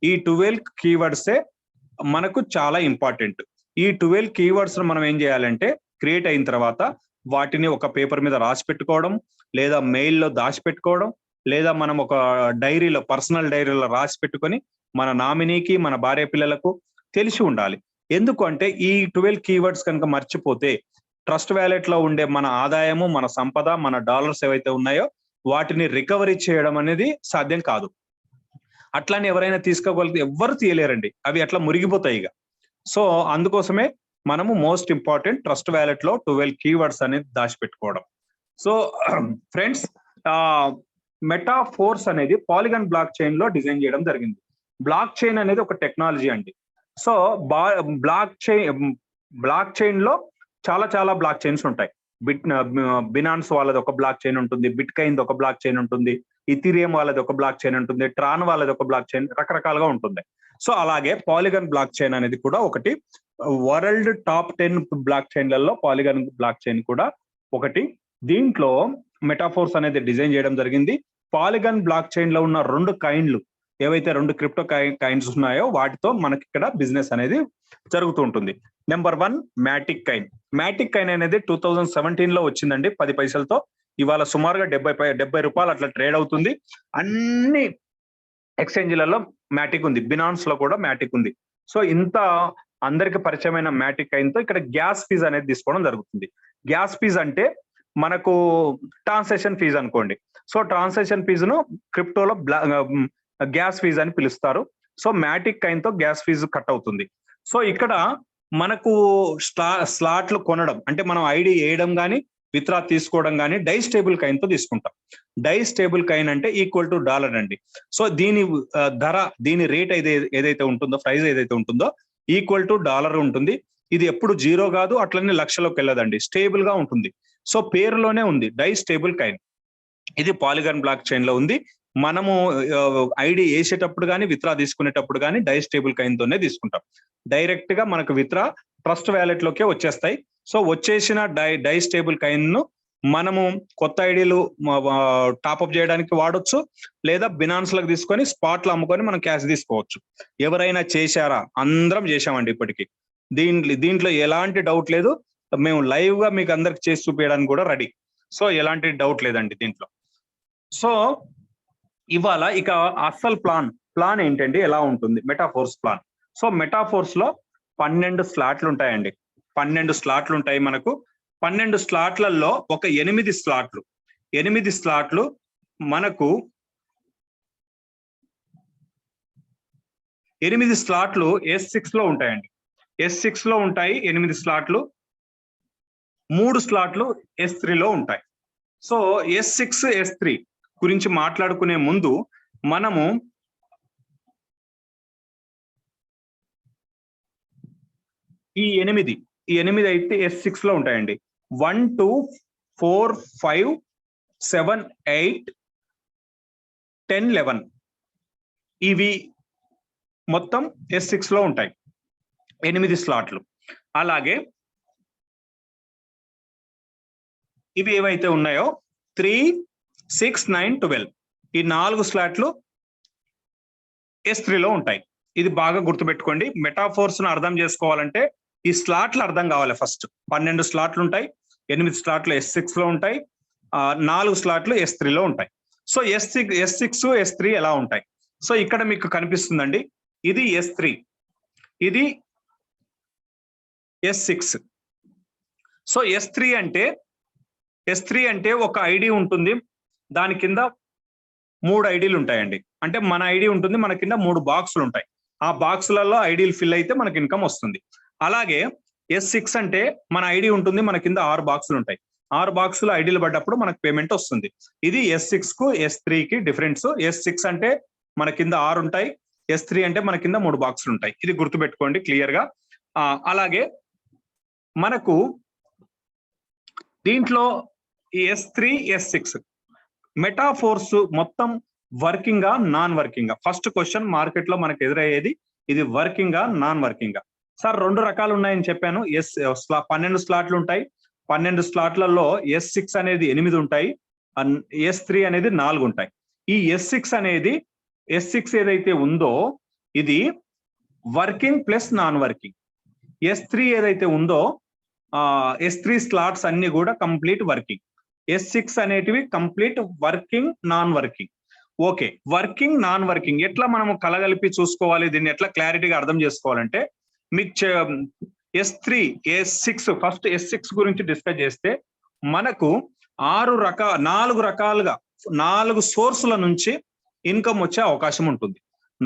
ఈ 12 కీవర్డ్సే మనకు చాలా ఇంపార్టెంట్. ఈ 12 కీవర్డ్స్ మనం ఏం చేయాలంటే క్రియేట్ అయిన తర్వాత వాటిని ఒక పేపర్ మీద రాసి పెట్టుకోవడం, లేదా మెయిల్లో దాచిపెట్టుకోవడం, లేదా మనం ఒక డైరీలో, పర్సనల్ డైరీలో రాసి పెట్టుకొని మన నామినీకి, మన భార్య పిల్లలకు తెలిసి ఉండాలి. ఎందుకు అంటే ఈ 12 కీవర్డ్స్ కనుక మర్చిపోతే ట్రస్ట్ వ్యాలెట్ లో ఉండే మన ఆదాయము, మన సంపద, మన డాలర్స్ ఏవైతే ఉన్నాయో వాటిని రికవరీ చేయడం అనేది సాధ్యం కాదు. అట్లానే ఎవరైనా తీసుకోగలిగితే ఎవ్వరు తీయలేరండి, అవి అట్లా మురిగిపోతాయి ఇక. సో అందుకోసమే మనము మోస్ట్ ఇంపార్టెంట్ ట్రస్ట్ వ్యాలెట్ లో 12 కీవర్డ్స్ అనేది దాచిపెట్టుకోవడం. సో ఫ్రెండ్స్, మెటాఫోర్స్ అనేది పాలిగాన్ బ్లాక్ చైన్ లో డిజైన్ చేయడం జరిగింది. బ్లాక్ చైన్ అనేది ఒక టెక్నాలజీ అండి. సో బ్లాక్ చైన్ లో చాలా బ్లాక్ చైన్స్ ఉంటాయి. బినాన్స్ వాళ్ళది ఒక బ్లాక్ చైన్ ఉంటుంది, బిట్ కైన్ ఒక బ్లాక్ చైన్ ఉంటుంది, ఇథీరియం వాళ్ళది ఒక బ్లాక్ చైన్ ఉంటుంది, ట్రాన్ వాళ్ళది ఒక బ్లాక్ చైన్, రకరకాలుగా ఉంటుంది. సో అలాగే పాలిగాన్ బ్లాక్ చైన్ అనేది కూడా ఒకటి. వరల్డ్ టాప్ 10 బ్లాక్ చైన్లలో పాలిగాన్ బ్లాక్ చైన్ కూడా ఒకటి. దీంట్లో మెటాఫోర్స్ అనేది డిజైన్ చేయడం జరిగింది. పాలిగాన్ బ్లాక్ చైన్ లో ఉన్న 2 కాయిన్లు ఏవైతే 2 క్రిప్టో కాయిన్స్ ఉన్నాయో వాటితో మనకి ఇక్కడ బిజినెస్ అనేది జరుగుతూ ఉంటుంది. Number 1 Matic coin. Matic coin అనేది 2017 లో వచ్చిందండి 10 పైసలతో. ఇవాళ సుమారుగా 70 రూపాయలు అట్లా ట్రేడ్ అవుతుంది. అన్ని ఎక్స్చేంజ్లలో మ్యాటిక్ ఉంది, బినాన్స్ లో కూడా మ్యాటిక్ ఉంది. సో ఇంత అందరికి పరిచయమైన మ్యాటిక్ కైన్ తో ఇక్కడ గ్యాస్ ఫీజ్ అనేది తీసుకోవడం జరుగుతుంది. గ్యాస్ ఫీజ్ అంటే మనకు ట్రాన్సాక్షన్ ఫీజ్ అనుకోండి. సో ట్రాన్సాక్షన్ ఫీజును క్రిప్టోలో గ్యాస్ ఫీజ్ అని పిలుస్తారు. సో మ్యాటిక్ కైన్ తో గ్యాస్ ఫీజు కట్ అవుతుంది. సో ఇక్కడ మనకు స్లాట్లు కొనడం అంటే మనం ఐడి వేయడం కానీ విత్డ్రా తీసుకోవడం కానీ డై స్టేబుల్ కైన్ తో తీసుకుంటాం. డై స్టేబుల్ కైన్ అంటే ఈక్వల్ టు డాలర్ అండి. సో దీని ధర, దీని రేట్ ఏదైతే ఉంటుందో, ప్రైస్ ఏదైతే ఉంటుందో ఈక్వల్ టు డాలర్ ఉంటుంది. ఇది ఎప్పుడు జీరో కాదు, అట్లనే లక్షలోకి వెళ్ళదండి, స్టేబుల్ గా ఉంటుంది. సో పేరులోనే ఉంది డై స్టేబుల్ కైన్. ఇది పాలిగాన్ బ్లాక్ చైన్ లో ఉంది. మనము ఐడి వేసేటప్పుడు కానీ విత్డ్రా తీసుకునేటప్పుడు కానీ డై స్టేబుల్ కైన్ తోనే తీసుకుంటాం. డైరెక్ట్ గా మనకు విత్డ్రా ట్రస్ట్ వ్యాలెట్ లోకే వచ్చేస్తాయి. సో వచ్చేసిన డై స్టేబుల్ కైన్ ను మనము కొత్త ఐడీలు టాప్అప్ చేయడానికి వాడొచ్చు, లేదా బినాన్స్ లకు తీసుకొని స్పాట్ లో అమ్ముకొని మనం క్యాష్ తీసుకోవచ్చు. ఎవరైనా చేశారా? అందరం చేశామండి ఇప్పటికీ. దీంట్లో ఎలాంటి డౌట్ లేదు. మేము లైవ్ గా మీకు అందరికి చేసి చూపించడానికి కూడా రెడీ. సో ఎలాంటి డౌట్ లేదండి దీంట్లో. సో ఇవాళ ఇక అసలు ప్లాన్ ఏంటండి, ఎలా ఉంటుంది మెటాఫోర్స్ ప్లాన్. సో మెటాఫోర్స్ లో 12 స్లాట్లు ఉంటాయండి. 12 స్లాట్లు ఉంటాయి మనకు. 12 స్లాట్లలో ఒక 8 స్లాట్లు మనకు 8 స్లాట్లు S6 లో ఉంటాయండి. S6 లో ఉంటాయి 8 స్లాట్లు. 3 స్లాట్లు S3 లో ఉంటాయి. సో S6, S3 గురించి మాట్లాడుకునే ముందు మనము ఈ 8 అయితే S6 లో ఉంటాయండి. 1, 2, 4, 5, 7, 8, 10, 11 ఇవి మొత్తం S6 లో ఉంటాయి, 8 స్లాట్లు. అలాగే ఇవి ఏవైతే ఉన్నాయో 3, 6, 9, 12 ఈ 4 స్లాట్లు S3 లో ఉంటాయి. ఇది బాగా గుర్తుపెట్టుకోండి. మెటాఫోర్స్ ను అర్థం చేసుకోవాలంటే ఈ స్లాట్లు అర్థం కావాలి ఫస్ట్. 12 స్లాట్లు ఉంటాయి, 8 స్లాట్లు S6 లో ఉంటాయి, 4 స్లాట్లు S3 లో ఉంటాయి. సో S6, S3 ఎలా ఉంటాయి? సో ఇక్కడ మీకు కనిపిస్తుందండి, ఇది S3, ఇది S6. సో S3 అంటే ఒక ఐడి ఉంటుంది, దాని కింద 3 ఐడీలు ఉంటాయండి. అంటే మన ఐడి ఉంటుంది, మన కింద 3 బాక్సులు ఉంటాయి. ఆ బాక్సులలో ఐడీలు ఫిల్ అయితే మనకి ఇన్కమ్ వస్తుంది. అలాగే S6 అంటే మన ఐడి ఉంటుంది, మన కింద 6 బాక్సులు ఉంటాయి. 6 బాక్సులు ఐడీలు పడ్డప్పుడు మనకు పేమెంట్ వస్తుంది. ఇది S6 కు S3 కి డిఫరెన్స్. S6 అంటే మన కింద 6 ఉంటాయి, S3 అంటే మన కింద 3 బాక్సులు ఉంటాయి. ఇది గుర్తుపెట్టుకోండి క్లియర్ గా. అలాగే మనకు దీంట్లో S3, S6 మెటాఫోర్స్ మొత్తం వర్కింగా, నాన్ వర్కింగా? ఫస్ట్ క్వశ్చన్ మార్కెట్ లో మనకు ఎదురయ్యేది, ఇది వర్కింగా, నాన్ వర్కింగా? సార్ 2 రకాలు ఉన్నాయని చెప్పాను. 12 స్లాట్లు ఉంటాయి. 12 స్లాట్లలో S6 అనేది 8 ఉంటాయి, S3 అనేది 4 ఉంటాయి. ఈ S6 ఏదైతే ఉందో ఇది working plus non working. S3 ఏదైతే ఉందో S3 స్లాట్స్ అన్ని కూడా కంప్లీట్ వర్కింగ్. S6 అనేటివి complete working non working. Okay, working non working ఎట్లా మనము కలగలిపి చూసుకోవాలి, దీన్ని ఎట్లా క్లారిటీగా అర్థం చేసుకోవాలంటే మీకు S3 S6 ఫస్ట్ S6 గురించి డిస్కస్ చేస్తే మనకు 4 రకాలుగా 4 సోర్సుల నుంచి ఇన్కమ్ వచ్చే అవకాశం ఉంటుంది.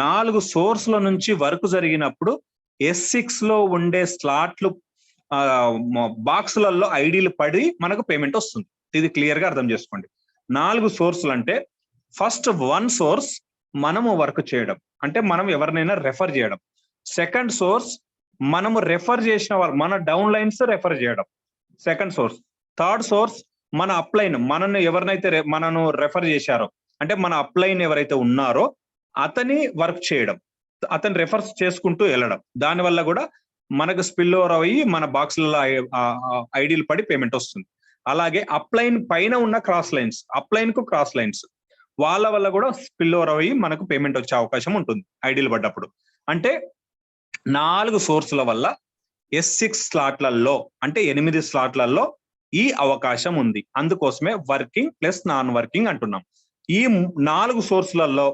4 సోర్సుల నుంచి వర్క్ జరిగినప్పుడు S6 లో ఉండే స్లాట్లు బాక్సులలో ఐడీలు పడి మనకు పేమెంట్ వస్తుంది. ఇది క్లియర్ గా అర్థం చేసుకోండి. 4 సోర్సులు అంటే ఫస్ట్ 1 సోర్స్ మనము వర్క్ చేయడం, అంటే మనం ఎవరినైనా రెఫర్ చేయడం. సెకండ్ సోర్స్ మనము రెఫర్ చేసిన వాళ్ళు మన డౌన్ లైన్స్ రెఫర్ చేయడం, సెకండ్ సోర్స్. థర్డ్ సోర్స్ మన అప్లైన్, మనను ఎవరినైతే మనను రెఫర్ చేశారో అంటే మన అప్లైన్ ఎవరైతే ఉన్నారో అతని వర్క్ చేయడం, అతను రెఫర్స్ చేసుకుంటూ వెళ్ళడం. దానివల్ల కూడా మనకు స్పిల్ ఓవర్ అయ్యి మన బాక్స్లలో ఐడీలు పడి పేమెంట్ వస్తుంది. అలాగే అప్లైన్ పైన ఉన్న క్రాస్ లైన్స్, అప్లైన్ కు క్రాస్ లైన్స్ వాళ్ళ వల్ల కూడా స్పిల్ ఓవర్ అయ్యి మనకు పేమెంట్ వచ్చే అవకాశం ఉంటుంది ఐడీలు పడ్డప్పుడు. అంటే 4 సోర్సుల వల్ల S6 స్లాట్లలో అంటే 8 స్లాట్లలో ఈ అవకాశం ఉంది. అందుకోసమే వర్కింగ్ ప్లస్ నాన్ వర్కింగ్ అంటున్నాం. ఈ 4 సోర్సులలో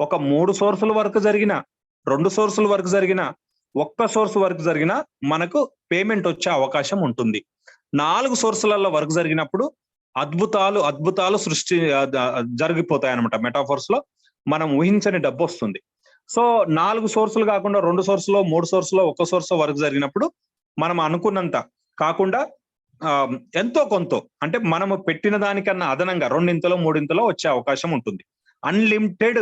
ఒక 3 సోర్సుల వర్క్ జరిగిన, 2 సోర్సుల వర్క్ జరిగిన, 1 సోర్స్ వర్క్ జరిగిన మనకు పేమెంట్ వచ్చే అవకాశం ఉంటుంది. 4 సోర్సులలో వర్క్ జరిగినప్పుడు అద్భుతాలు సృష్టి జరిగిపోతాయి అనమాట. మెటాఫోర్స్ లో మనం ఊహించని డబ్బు వస్తుంది. సో 4 సోర్సులు కాకుండా 2 సోర్సులో, 3 సోర్సులో, 1 సోర్స్ వర్క్ జరిగినప్పుడు మనం అనుకున్నంత కాకుండా ఎంతో కొంత అంటే మనము పెట్టిన దానికన్నా అదనంగా 2 3 వచ్చే అవకాశం ఉంటుంది. అన్లిమిటెడ్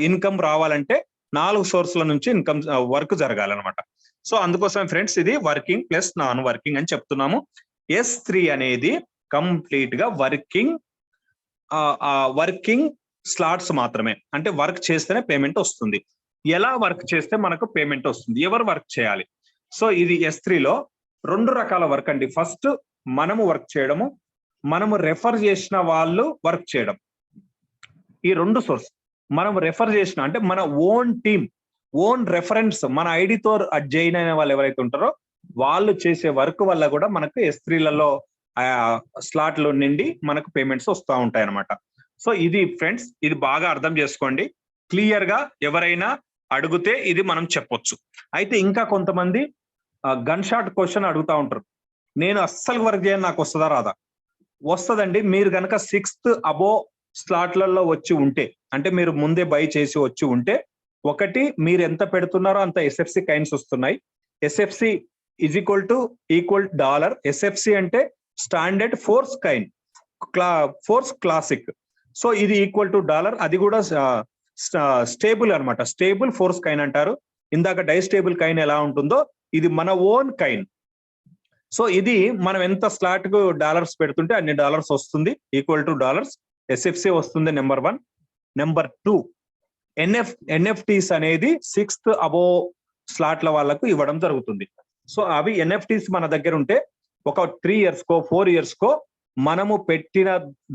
ఇన్కమ్ రావాలంటే 4 సోర్సుల నుంచి ఇన్కమ్ వర్క్ జరగాలన్నమాట. సో అందుకోసం ఫ్రెండ్స్ ఇది వర్కింగ్ ప్లస్ నాన్ వర్కింగ్ అని చెప్తున్నాము. S3 అనేది కంప్లీట్ గా వర్కింగ్ స్లాట్స్ మాత్రమే, అంటే వర్క్ చేస్తేనే పేమెంట్ వస్తుంది. ఎలా వర్క్ చేస్తే మనకు పేమెంట్ వస్తుంది, ఎవరు వర్క్ చేయాలి? సో ఇది S3 లో 2 రకాల వర్క్ అండి. ఫస్ట్ మనము వర్క్ చేయడము, మనము రెఫర్ చేసిన వాళ్ళు వర్క్ చేయడం. ఈ 2 సోర్స్ మనం రెఫర్ చేసిన అంటే మన ఓన్ టీమ్, ఓన్ రెఫరెన్స్, మన ఐడితో జాయిన్ అయిన వాళ్ళు ఎవరైతే ఉంటారో వాళ్ళు చేసే వర్క్ వల్ల కూడా మనకు S3లలో స్లాట్లు నిండి మనకు పేమెంట్స్ వస్తూ ఉంటాయి అన్నమాట. సో ఇది ఫ్రెండ్స్, ఇది బాగా అర్థం చేసుకోండి. క్లియర్ గా ఎవరైనా అడిగితే ఇది మనం చెప్పొచ్చు. అయితే ఇంకా కొంతమంది గన్ షాట్ క్వశ్చన్ అడుగుతా ఉంటారు, నేను అస్సలు వర్క్ చేయను, నాకు వస్తుందా రాదా? వస్తుందండి. మీరు కనుక 6th అబో స్లాట్లలో వచ్చి ఉంటే, అంటే మీరు ముందే బై చేసి వచ్చి ఉంటే, ఒకటి మీరు ఎంత పెడుతున్నారో అంత SFC కైన్స్ వస్తున్నాయి. SFC is equal dollar. SFC అంటే standard force coin, force classic. So ఇది ఈక్వల్ టు డాలర్. అది కూడా స్టేబుల్ అనమాట, స్టేబుల్ ఫోర్స్ కైన్ అంటారు. ఇందాక డైస్టేబుల్ కైన్ ఎలా ఉంటుందో ఇది మన ఓన్ కైన్. సో ఇది మనం ఎంత స్లాట్ కు డాలర్స్ పెడుతుంటే అన్ని డాలర్స్ వస్తుంది, ఈక్వల్ టు డాలర్స్. SFC వస్తుంది నెంబర్ 1. నెంబర్ 2 NFTs అనేది 6th అబో స్లాట్ల వాళ్ళకు ఇవ్వడం జరుగుతుంది. సో అవి NFTs మన దగ్గర ఉంటే ఒక 3 years కో 4 years కో మనము పెట్టిన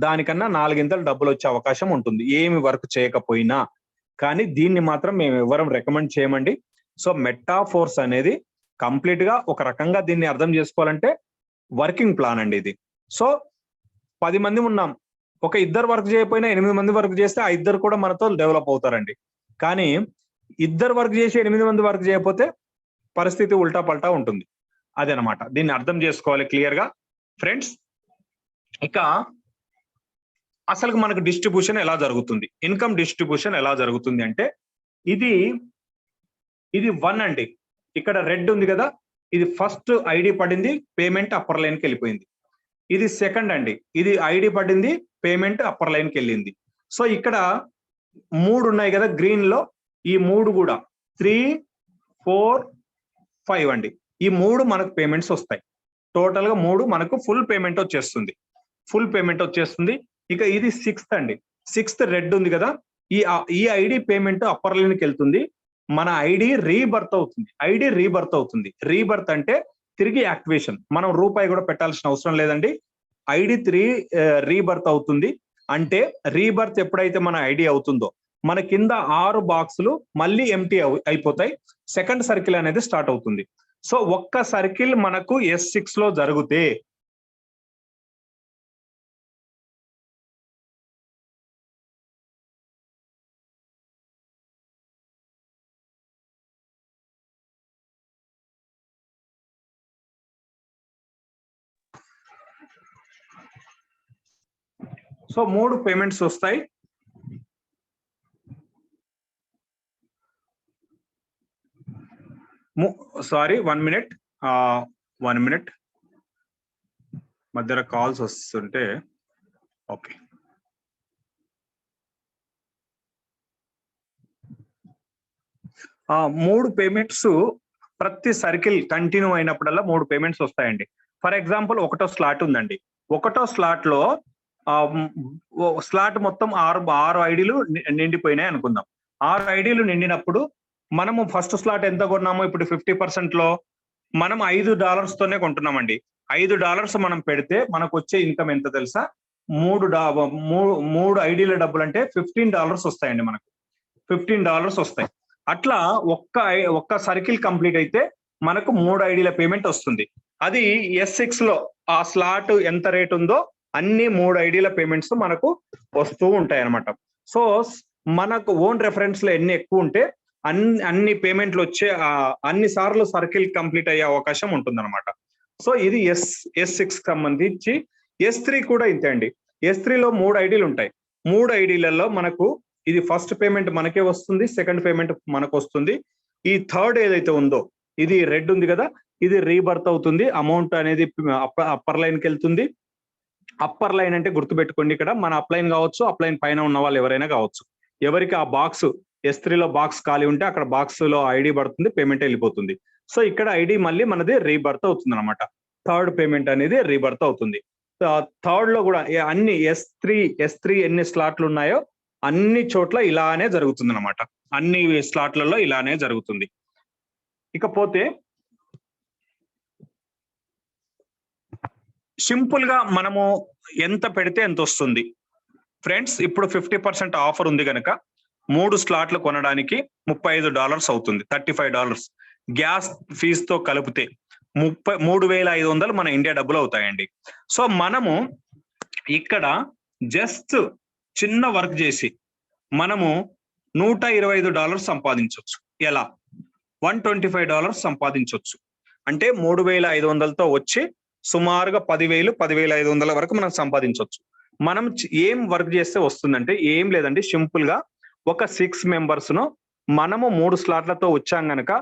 దానికన్నా 4 డబ్బులు వచ్చే అవకాశం ఉంటుంది, ఏమి వర్క్ చేయకపోయినా. కానీ దీన్ని మాత్రం మేము ఎవరం రికమెండ్ చేయమండి. సో మెటాఫోర్స్ అనేది కంప్లీట్ గా ఒక రకంగా దీన్ని అర్థం చేసుకోవాలంటే వర్కింగ్ ప్లాన్ అండి ఇది. సో 10 మంది ఉన్నాం, ఒక 2 వర్క్ చేయకపోయినా 8 మంది వర్క్ చేస్తే ఆ 2 కూడా మనతో డెవలప్ అవుతారండి. కానీ 2 వర్క్ చేసి 8 మంది వర్క్ చేయకపోతే పరిస్థితి ఉల్టా పల్టా ఉంటుంది. అదనమాట, దీన్ని అర్థం చేసుకోవాలి క్లియర్ గా ఫ్రెండ్స్. ఇక అసలు మనకు డిస్ట్రిబ్యూషన్ ఎలా జరుగుతుంది, ఇన్కమ్ డిస్ట్రిబ్యూషన్ ఎలా జరుగుతుంది అంటే ఇది 1 అండి. ఇక్కడ రెడ్ ఉంది కదా, ఇది ఫస్ట్ ఐడి పడింది, పేమెంట్ అప్పర్ లైన్ కి వెళ్ళిపోయింది. ఇది సెకండ్ అండి, ఇది ఐడి పడింది, పేమెంట్ అప్పర్ లైన్ కి వెళ్ళింది. సో ఇక్కడ 3 ఉన్నాయి కదా గ్రీన్ లో, ఈ 3 కూడా 3, 4, 5 అండి. ఈ 3 మనకు పేమెంట్స్ వస్తాయి. టోటల్ గా 3 మనకు ఫుల్ పేమెంట్ వచ్చేస్తుంది. ఇక ఇది 6th అండి, 6th రెడ్ ఉంది కదా, ఈ ఐడి పేమెంట్ అప్పర్ లైన్ కి వెళ్తుంది. మన ఐడి రీబర్త్ అవుతుంది. రీబర్త్ అంటే తిరిగి యాక్టివేషన్, మనం రూపాయి కూడా పెట్టాల్సిన అవసరం లేదండి. ఐడి 3 రీబర్త్ అవుతుంది. అంటే రీబర్త్ ఎప్పుడైతే మన ఐడి అవుతుందో మన కింద 6 బాక్సులు మళ్ళీ ఎంటీ అయిపోతాయి. సెకండ్ సర్కిల్ అనేది స్టార్ట్ అవుతుంది. సో ఒక్క సర్కిల్ మనకు S6 లో జరిగితే సో 3 పేమెంట్స్ వస్తాయి. సారీ 1 మినిట్, 1 మినిట్, మధ్యలో కాల్స్ వస్తుంటే ఓకే. మూడు పేమెంట్స్ ప్రతి సర్కిల్ కంటిన్యూ అయినప్పుడల్లా 3 పేమెంట్స్ వస్తాయండి. ఫర్ ఎగ్జాంపుల్ ఒకటో స్లాట్ ఉందండి. ఒకటో స్లాట్ లో స్లాట్ మొత్తం 6 ఐడీలు నిండిపోయినాయి అనుకుందాం. 6 ఐడీలు నిండినప్పుడు మనము ఫస్ట్ స్లాట్ ఎంత కొన్నామో ఇప్పుడు 50% లో మనం $5 తోనే కొంటున్నామండి. $5 మనం పెడితే మనకు వచ్చే ఇన్కమ్ ఎంత తెలుసా? 3 ఐడీల డబ్బులు అంటే $15 వస్తాయండి. మనకు $15 వస్తాయి. అట్లా ఒక్క సర్కిల్ కంప్లీట్ అయితే మనకు 3 ఐడీల పేమెంట్ వస్తుంది. అది S6 లో ఆ స్లాట్ ఎంత రేట్ ఉందో అన్ని 3 ఐడీల పేమెంట్స్ మనకు వస్తూ ఉంటాయి అన్నమాట. సో మనకు ఓన్ రెఫరెన్స్ లో ఎన్ని ఎక్కువ ఉంటే అన్ని పేమెంట్లు వచ్చే అన్ని సార్లు సర్కిల్ కంప్లీట్ అయ్యే అవకాశం ఉంటుంది అనమాట. సో ఇది S6 సంబంధించి. S3 కూడా ఇంతే అండి. S3 లో 3 ఐడీలు ఉంటాయి. 3 ఐడీలలో మనకు ఇది ఫస్ట్ పేమెంట్ మనకే వస్తుంది, సెకండ్ పేమెంట్ మనకు వస్తుంది. ఈ థర్డ్ ఏదైతే ఉందో ఇది రెడ్ ఉంది కదా, ఇది రీబర్త్ అవుతుంది. అమౌంట్ అనేది అప్పర్ లైన్ కి వెళ్తుంది. అప్పర్ లైన్ అంటే గుర్తుపెట్టుకోండి, ఇక్కడ మన అప్లైన్ కావచ్చు, అప్లైన్ పైన ఉన్న వాళ్ళు ఎవరైనా కావచ్చు. ఎవరికి ఆ బాక్స్ S3 లో బాక్స్ ఖాళీ ఉంటే అక్కడ బాక్స్ లో ఐడి పడుతుంది, పేమెంట్ వెళ్ళిపోతుంది. సో ఇక్కడ ఐడి మళ్ళీ మనది రీబర్త్ అవుతుంది అనమాట. థర్డ్ పేమెంట్ అనేది రీబర్త్ అవుతుంది. థర్డ్ లో కూడా అన్ని S3 ఎన్ని స్లాట్లు ఉన్నాయో అన్ని చోట్ల ఇలానే జరుగుతుంది అనమాట. అన్ని స్లాట్లలో ఇలానే జరుగుతుంది. ఇకపోతే సింపుల్ గా మనము ఎంత పెడితే ఎంత వస్తుంది ఫ్రెండ్స్? ఇప్పుడు 50% ఆఫర్ ఉంది కనుక 3 స్లాట్లు కొనడానికి $35 అవుతుంది, $35. గ్యాస్ ఫీజుతో కలిపితే 3,500 మన ఇండియా డబ్బులు అవుతాయండి. సో మనము ఇక్కడ జస్ట్ చిన్న వర్క్ చేసి మనము $125 సంపాదించవచ్చు. ఎలా? $125 సంపాదించవచ్చు. అంటే 3,500తో వచ్చి సుమారుగా 10,000, 10,500 వరకు మనం సంపాదించవచ్చు. మనం ఏం వర్క్ చేస్తే వస్తుందంటే ఏం లేదండి, సింపుల్ గా ఒక 6 మెంబర్స్ ను మనము 3 స్లాట్లతో వచ్చాం గనక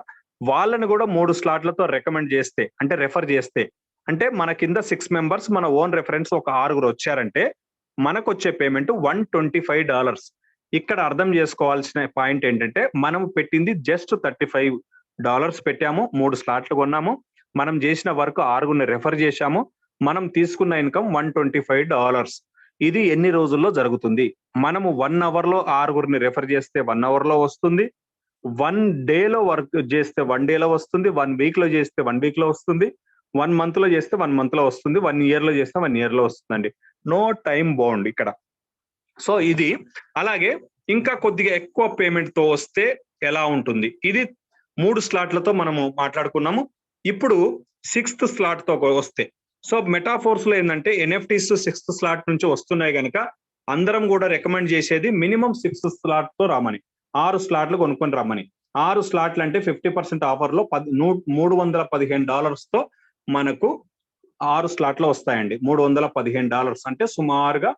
వాళ్ళని కూడా 3 స్లాట్లతో రికమెండ్ చేస్తే, అంటే రెఫర్ చేస్తే, అంటే మన కింద 6 మెంబర్స్ మన ఓన్ రెఫరెన్స్ ఒక 6 వచ్చారంటే మనకు వచ్చే పేమెంట్ $125. ఇక్కడ అర్థం చేసుకోవాల్సిన పాయింట్ ఏంటంటే మనం పెట్టింది జస్ట్ $35 పెట్టాము, 3 స్లాట్లు కొన్నాము, మనం చేసిన వర్క్ 6 రెఫర్ చేశాము, మనం తీసుకున్న ఇన్కమ్ $125. ఇది ఎన్ని రోజుల్లో జరుగుతుంది? మనము 1 అవర్ లో 6 రెఫర్ చేస్తే 1 అవర్ లో వస్తుంది, 1 డేలో వర్క్ చేస్తే 1 డేలో వస్తుంది, 1 వీక్ లో చేస్తే 1 వీక్ లో వస్తుంది, 1 మంత్ లో చేస్తే 1 మంత్ లో వస్తుంది, 1 ఇయర్ లో చేస్తే 1 ఇయర్ లో వస్తుందండి. నో టైం బౌండ్ ఇక్కడ. సో ఇది అలాగే ఇంకా కొద్దిగా ఎక్కువ పేమెంట్ తో వస్తే ఎలా ఉంటుంది? ఇది 3 స్లాట్లతో మనము మాట్లాడుకున్నాము. ఇప్పుడు 6th స్లాట్ తో వస్తే, సో మెటాఫోర్స్ లో ఏంటంటే NFTs 6th స్లాట్ నుంచి వస్తున్నాయి కనుక అందరం కూడా రికమెండ్ చేసేది మినిమం 6th స్లాట్ తో రామని, 6 స్లాట్లు కొనుక్కొని రమ్మని. 6 స్లాట్లు అంటే 50% ఆఫర్ లో $315 తో మనకు 6 స్లాట్లు వస్తాయండి. $315 అంటే సుమారుగా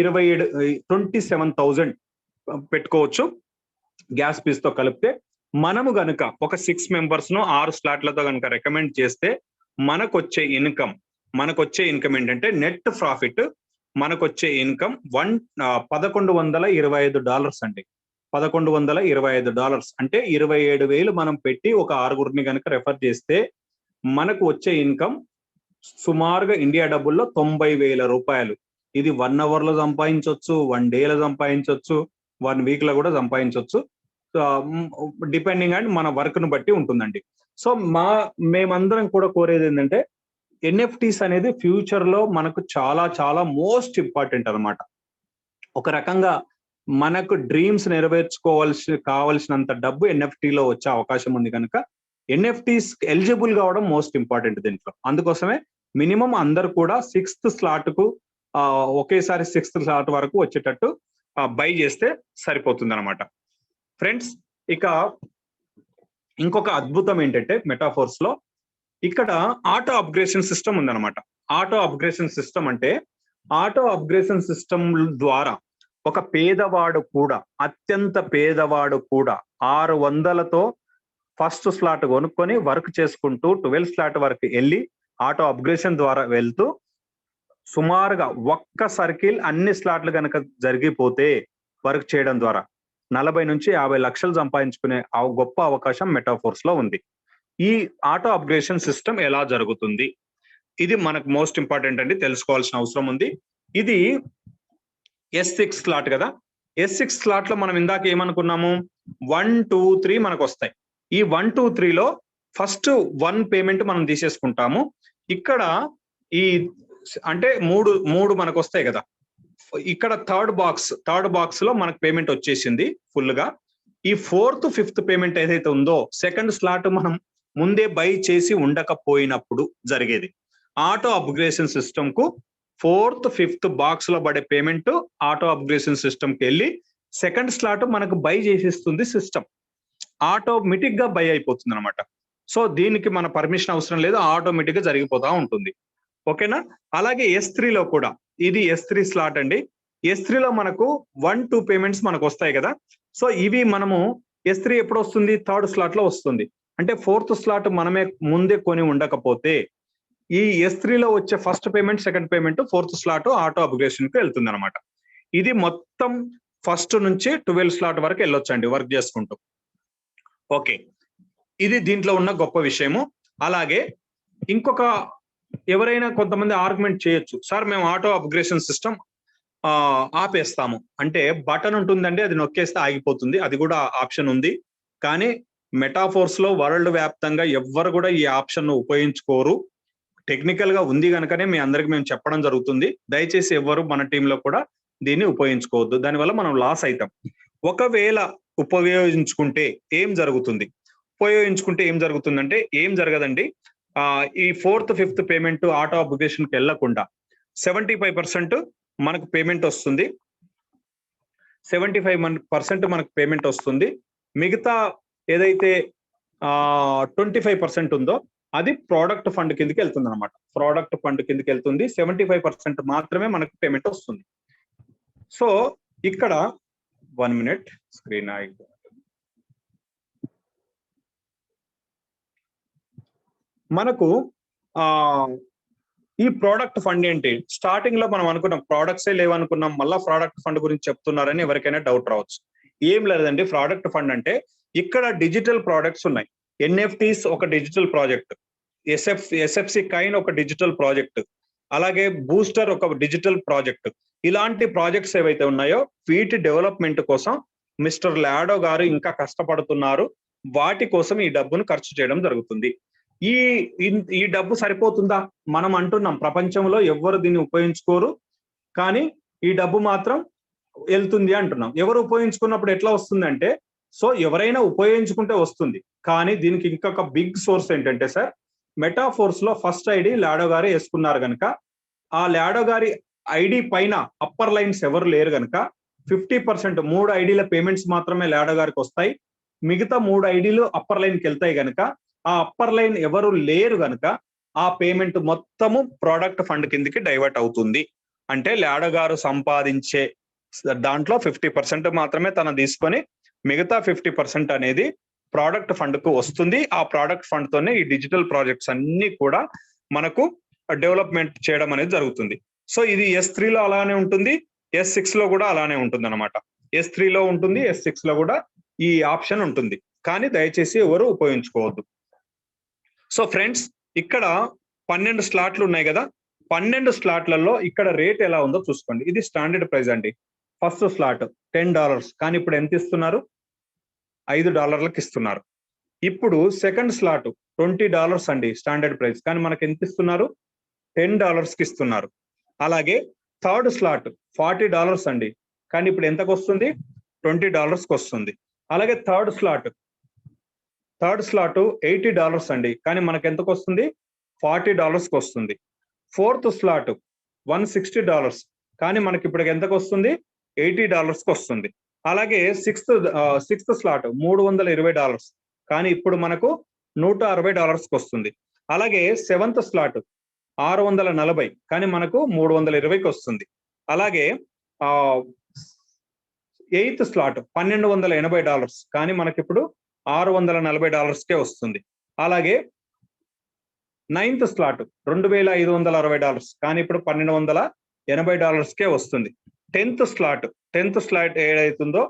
27,000 పెట్టుకోవచ్చు గ్యాస్ ఫీజ్ తో కలిపితే. మనము గనుక ఒక 6 మెంబర్స్ ను 6 స్లాట్లతో కనుక రికమెండ్ చేస్తే మనకు వచ్చే ఇన్కమ్ ఏంటంటే నెట్ ప్రాఫిట్ మనకు వచ్చే ఇన్కమ్ $1,125 అండి. $1,125 అంటే 27,000 మనం పెట్టి ఒక 6 కనుక రెఫర్ చేస్తే మనకు వచ్చే ఇన్కమ్ సుమారుగా ఇండియా డబ్బుల్లో $90,000. ఇది 1 అవర్ లో సంపాదించవచ్చు, 1 డేలో సంపాదించవచ్చు, 1 వీక్ లో కూడా సంపాదించవచ్చు. డిపెండింగ్ అండ్ మన వర్క్ ను బట్టి ఉంటుందండి. సో మేమందరం కూడా కోరేది ఏంటంటే NFTs అనేది ఫ్యూచర్ లో మనకు చాలా చాలా మోస్ట్ ఇంపార్టెంట్ అనమాట. ఒక రకంగా మనకు డ్రీమ్స్ కావాల్సినంత డబ్బు ఎన్ఎఫ్టీలో వచ్చే అవకాశం ఉంది కనుక ఎన్ఎఫ్టీస్ ఎలిజిబుల్ కావడం మోస్ట్ ఇంపార్టెంట్ దీంట్లో. అందుకోసమే మినిమం అందరు కూడా 6th స్లాట్ కు ఒకేసారి 6th స్లాట్ వరకు వచ్చేటట్టు బై చేస్తే సరిపోతుంది అనమాట. ఫ్రెండ్స్, ఇక ఇంకొక అద్భుతం ఏంటంటే మెటాఫోర్స్ లో ఇక్కడ ఆటో అప్గ్రేషన్ సిస్టమ్ ఉందన్నమాట. ఆటో అప్గ్రేషన్ సిస్టమ్ అంటే ఆటో అప్గ్రేషన్ సిస్టమ్ ద్వారా ఒక పేదవాడు కూడా, అత్యంత పేదవాడు కూడా 600లతో ఫస్ట్ స్లాట్ కొనుక్కొని వర్క్ చేసుకుంటూ 12 స్లాట్ వరకు వెళ్ళి ఆటో అప్గ్రేషన్ ద్వారా వెళ్తూ సుమారుగా ఒక్క సర్కిల్ అన్ని స్లాట్లు కనుక జరిగిపోతే వర్క్ చేయడం ద్వారా 40 నుంచి 50 లక్షలు సంపాదించుకునే గొప్ప అవకాశం మెటాఫోర్స్ లో ఉంది. ఈ ఆటో అప్గ్రేషన్ సిస్టమ్ ఎలా జరుగుతుంది, ఇది మనకు మోస్ట్ ఇంపార్టెంట్ అండి, తెలుసుకోవాల్సిన అవసరం ఉంది. ఇది S6 స్లాట్ కదా. S6 స్లాట్ లో మనం ఇందాక ఏమనుకున్నాము, 1, 2, 3 మనకు వస్తాయి. ఈ 1, 2, 3లో ఫస్ట్ 1 పేమెంట్ మనం తీసేసుకుంటాము. ఇక్కడ ఈ అంటే మూడు మనకు వస్తాయి కదా. ఇక్కడ థర్డ్ బాక్స్ లో మనకు పేమెంట్ వచ్చేసింది ఫుల్ గా. ఈ 4th, 5th పేమెంట్ ఏదైతే ఉందో సెకండ్ స్లాట్ మనం ముందే బై చేసి ఉండకపోయినప్పుడు జరిగేది. ఆటో అప్గ్రేషన్ సిస్టమ్ కు 4th, 5th బాక్స్ లో పడే పేమెంట్ ఆటో అప్గ్రేషన్ సిస్టమ్ కి వెళ్ళి సెకండ్ స్లాట్ మనకు బై చేసిస్తుంది సిస్టమ్. ఆటోమేటిక్ గా బై అయిపోతుంది అనమాట. సో దీనికి మన పర్మిషన్ అవసరం లేదు, ఆటోమేటిక్ గా జరిగిపోతా ఉంటుంది. ఓకేనా. అలాగే S3 లో కూడా, ఇది S3 స్లాట్ అండి. S3 లో మనకు 1, 2 పేమెంట్స్ మనకు వస్తాయి కదా. సో ఇవి మనము S3 ఎప్పుడు వస్తుంది, థర్డ్ స్లాట్ లో వస్తుంది. అంటే 4th స్లాట్ మనమే ముందే కొని ఉండకపోతే ఈ S3 లో వచ్చే first payment, second payment 4th slot auto upgradation కు వెళ్తుంది అనమాట. ఇది మొత్తం ఫస్ట్ నుంచి 12 స్లాట్ వరకు వెళ్ళొచ్చండి వర్క్ చేసుకుంటూ. ఓకే, ఇది దీంట్లో ఉన్న గొప్ప విషయము. అలాగే ఇంకొక ఎవరైనా కొంతమంది ఆర్గ్యుమెంట్ చేయొచ్చు, సార్ మేము ఆటో అప్గ్రేషన్ సిస్టమ్ ఆపేస్తాము అంటే బటన్ ఉంటుందండి, అది నొక్కేస్తే ఆగిపోతుంది, అది కూడా ఆప్షన్ ఉంది. కానీ మెటాఫోర్స్ లో వరల్డ్ వ్యాప్తంగా ఎవ్వరు కూడా ఈ ఆప్షన్ ను ఉపయోగించుకోరు. టెక్నికల్ గా ఉంది కనుకనే మీ అందరికి మేము చెప్పడం జరుగుతుంది. దయచేసి ఎవ్వరు మన టీంలో కూడా దీన్ని ఉపయోగించుకోవద్దు, దానివల్ల మనం లాస్ అవుతాం. ఒకవేళ ఉపయోగించుకుంటే ఏం జరుగుతుందంటే ఏం జరగదండి. ఈ 4th, 5th payment auto upgradation కి వెళ్లకుండా 75% మనకు పేమెంట్ వస్తుంది. 75% మనకు పేమెంట్ వస్తుంది. మిగతా ఏదైతే 25% ఉందో అది ప్రోడక్ట్ ఫండ్ కిందకి వెళ్తుంది అనమాట. ప్రోడక్ట్ ఫండ్ కిందకి వెళ్తుంది. 75% మాత్రమే మనకు పేమెంట్ వస్తుంది. సో ఇక్కడ 1 minute స్క్రీన్ ఆగిపోతుంది. మనకు ఈ ప్రోడక్ట్ ఫండ్ ఏంటి, స్టార్టింగ్ లో మనం అనుకున్నాం ప్రోడక్ట్సే లేవనుకున్నాం, మళ్ళా ప్రోడక్ట్ ఫండ్ గురించి చెప్తున్నారని ఎవరికైనా డౌట్ రావచ్చు. ఏం లేదండి, ప్రోడక్ట్ ఫండ్ అంటే ఇక్కడ డిజిటల్ ప్రోడక్ట్స్ ఉన్నాయి. ఎన్ఎఫ్టీస్ ఒక డిజిటల్ ప్రాజెక్ట్, ఎస్ఎఫ్సి కైన్ ఒక డిజిటల్ ప్రాజెక్ట్, అలాగే బూస్టర్ ఒక డిజిటల్ ప్రాజెక్ట్. ఇలాంటి ప్రాజెక్ట్స్ ఏవైతే ఉన్నాయో వీటి డెవలప్మెంట్ కోసం మిస్టర్ లాడో గారు ఇంకా కష్టపడుతున్నారు. వాటి కోసం ఈ డబ్బును ఖర్చు చేయడం జరుగుతుంది. ఈ డబ్బు సరిపోతుందా? మనం అంటున్నాం ప్రపంచంలో ఎవ్వరు దీన్ని ఉపయోగించుకోరు, కానీ ఈ డబ్బు మాత్రం వెళ్తుంది అంటున్నాం. ఎవరు ఉపయోగించుకున్నప్పుడు ఎట్లా వస్తుందంటే, సో ఎవరైనా ఉపయోగించుకుంటే వస్తుంది. కానీ దీనికి ఇంకొక బిగ్ సోర్స్ ఏంటంటే సార్, మెటాఫోర్స్ లో ఫస్ట్ ఐడి లాడో గారే వేసుకున్నారు కనుక, ఆ లాడో గారి ఐడి పైన అప్పర్ లైన్స్ ఎవరు లేరు కనుక 50% 3 ఐడీల పేమెంట్స్ మాత్రమే లాడో గారికి వస్తాయి. మిగతా 3 ఐడీలు అప్పర్ లైన్ కి వెళ్తాయి కనుక, ఆ అప్పర్ లైన్ ఎవరు లేరు కనుక ఆ పేమెంట్ మొత్తము ప్రోడక్ట్ ఫండ్ కిందకి డైవర్ట్ అవుతుంది. అంటే లాడో గారు సంపాదించే దాంట్లో 50% మాత్రమే తన తీసుకొని మిగతా 50% అనేది ప్రోడక్ట్ ఫండ్ కు వస్తుంది. ఆ ప్రోడక్ట్ ఫండ్ తోనే ఈ డిజిటల్ ప్రాజెక్ట్స్ అన్ని కూడా మనకు డెవలప్మెంట్ చేయడం అనేది జరుగుతుంది. సో ఇది S3 లో అలానే ఉంటుంది, S6 లో కూడా అలానే ఉంటుంది అనమాట. S3 లో ఉంటుంది, S6 లో కూడా ఈ ఆప్షన్ ఉంటుంది. కానీ దయచేసి ఎవరు ఉపయోగించుకోవద్దు. సో ఫ్రెండ్స్, ఇక్కడ 12 స్లాట్లు ఉన్నాయి కదా. 12 స్లాట్లలో ఇక్కడ రేట్ ఎలా ఉందో చూసుకోండి. ఇది స్టాండర్డ్ ప్రైస్ అండి. ఫస్ట్ స్లాట్ $10, కానీ ఇప్పుడు ఎంత ఇస్తున్నారు? $5 ఇస్తున్నారు. ఇప్పుడు సెకండ్ స్లాట్ $20 అండి స్టాండర్డ్ ప్రైస్, కానీ మనకి ఎంత ఇస్తున్నారు? $10 కి ఇస్తున్నారు. అలాగే థర్డ్ స్లాట్ $40 అండి, కానీ ఇప్పుడు ఎంతకు వస్తుంది? $20 వస్తుంది. అలాగే థర్డ్ స్లాట్ $80 అండి, కానీ మనకు ఎంతకు వస్తుంది? $40 వస్తుంది. ఫోర్త్ స్లాట్ $160, కానీ మనకి ఇప్పుడు ఎంతకు వస్తుంది? $80 వస్తుంది. అలాగే సిక్స్త్ స్లాట్ $320, కానీ ఇప్పుడు మనకు $160 వస్తుంది. అలాగే సెవెంత్ స్లాట్ 640, కానీ మనకు 320కి వస్తుంది. అలాగే ఎయిత్ స్లాట్ $1280, కానీ మనకి ఇప్పుడు $640కే వస్తుంది. అలాగే నైన్త్ స్లాట్ $2560, కానీ ఇప్పుడు $1280కే వస్తుంది. టెన్త్ స్లాట్ ఏదైతుందో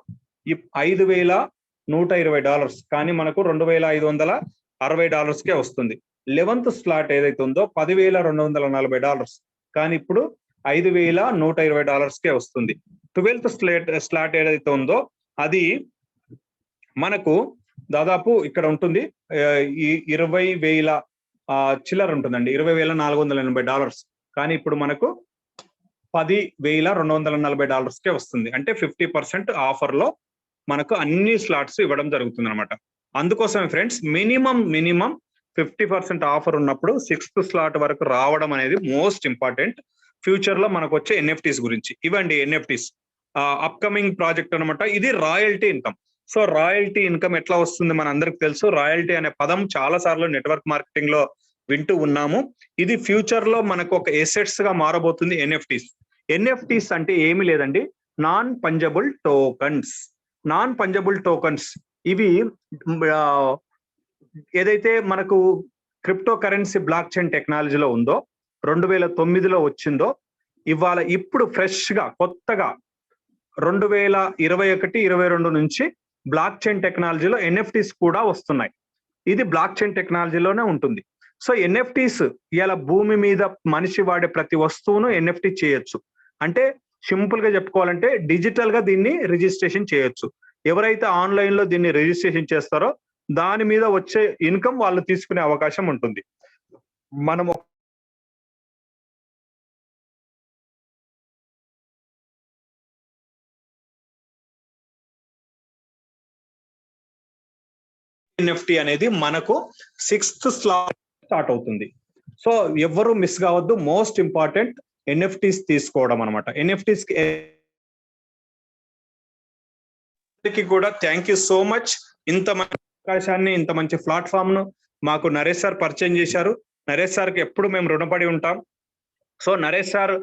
$5120, కానీ మనకు $2560కే వస్తుంది. 11th స్లాట్ ఏదైతే ఉందో $10,240, కానీ ఇప్పుడు $5120కే వస్తుంది. 12th స్లాట్ ఏదైతే ఉందో అది మనకు దాదాపు ఇక్కడ ఉంటుంది 20,000 చిల్లర ఉంటుందండి, $20,480, కానీ ఇప్పుడు మనకు $10,240కే వస్తుంది. అంటే 50% ఆఫర్ లో మనకు అన్ని స్లాట్స్ ఇవ్వడం జరుగుతుంది అనమాట. అందుకోసమే ఫ్రెండ్స్ మినిమం 50% ఆఫర్ ఉన్నప్పుడు 6th స్లాట్ వరకు రావడం అనేది మోస్ట్ ఇంపార్టెంట్. ఫ్యూచర్ లో మనకు వచ్చే ఎన్ఎఫ్టీస్ గురించి. ఇవ్వండి ఎన్ఎఫ్టీస్ అప్కమింగ్ ప్రాజెక్ట్ అనమాట. ఇది royalty income. So royalty income ఎట్లా వస్తుంది మన అందరికి తెలుసు. రాయల్టీ అనే పదం చాలా సార్లు నెట్వర్క్ మార్కెటింగ్ లో వింటూ ఉన్నాము. ఇది ఫ్యూచర్ లో మనకు ఒక ఎసెట్స్ గా మారబోతుంది ఎన్ఎఫ్టీస్ అంటే ఏమి లేదండి, నాన్ పంజబుల్ టోకన్స్. ఇవి ఏదైతే మనకు క్రిప్టో కరెన్సీ బ్లాక్ చైన్ టెక్నాలజీలో ఉందో 2009లో వచ్చిందో, ఇప్పుడు ఫ్రెష్ గా కొత్తగా 2021-22 నుంచి బ్లాక్ చైన్ టెక్నాలజీలో ఎన్ఎఫ్టీస్ కూడా వస్తున్నాయి. ఇది బ్లాక్ చైన్ టెక్నాలజీలోనే ఉంటుంది. సో ఎన్ఎఫ్టీస్ ఇలా భూమి మీద మనిషి వాడే ప్రతి వస్తువును ఎన్ఎఫ్టీ చేయొచ్చు. అంటే సింపుల్ గా చెప్పుకోవాలంటే డిజిటల్ గా దీన్ని రిజిస్ట్రేషన్ చేయొచ్చు. ఎవరైతే ఆన్లైన్ లో దీన్ని రిజిస్ట్రేషన్ చేస్తారో దాని మీద వచ్చే ఇన్కమ్ వాళ్ళు తీసుకునే అవకాశం ఉంటుంది. మనము ఎన్ఎఫ్టీ అనేది మనకు 6th స్లాట్ స్టార్ట్ అవుతుంది. సో ఎవరు మిస్ కావద్దు. మోస్ట్ ఇంపార్టెంట్ ఎన్ఎఫ్టీస్ తీసుకోవడం అనమాట. ఎన్ఎఫ్టీస్ కూడా థ్యాంక్ యూ సో మచ్. ఇంత మంచి అవకాశాన్ని, ఇంత మంచి ప్లాట్ఫామ్ ను మాకు నరేష్ సార్ పరిచయం చేశారు. నరేష్ సార్కి ఎప్పుడు మేము రుణపడి ఉంటాం. సో నరేష్ సార్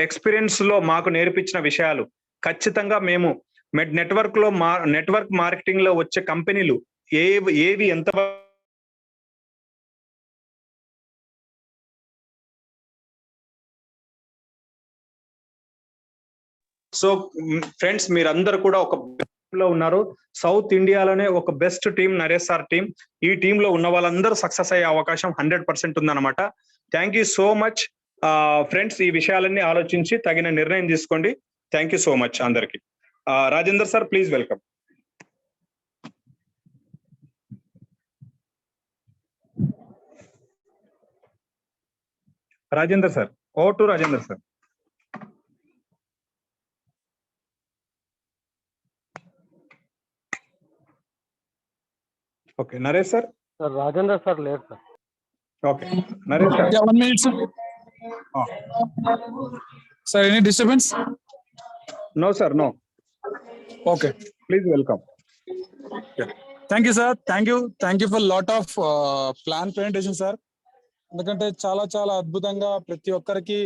ఎక్స్పీరియన్స్ లో మాకు నేర్పించిన విషయాలు ఖచ్చితంగా మేము నెట్వర్క్ మార్కెటింగ్ లో వచ్చే కంపెనీలు ఏవి ఎంత సో ఫ్రెండ్స్ మీరందరూ కూడా ఒక లో ఉన్నారు. సౌత్ ఇండియాలోనే ఒక best team Naresh sir team. ఈ టీమ్ లో ఉన్న వాళ్ళందరూ సక్సెస్ అయ్యే అవకాశం 100% ఉందన్నమాట. Thank you so much friends. ఈ విషయాలన్నీ ఆలోచించి తగిన నిర్ణయం తీసుకోండి. థ్యాంక్ యూ సో మచ్ అందరికి. Rajender sir please welcome. Rajender sir, over to Rajender sir. Okay Naresh sir. Sir Rajender sir లేరు sir. Okay Naresh sir. 1 minute sir. Sir, any disturbance? No sir, no. Okay. Please welcome. Yeah. Thank you sir. Thank you for lot of plan presentation sir. ఎందుకంటే చాలా అద్భుతంగా ప్రతి ఒక్కరికి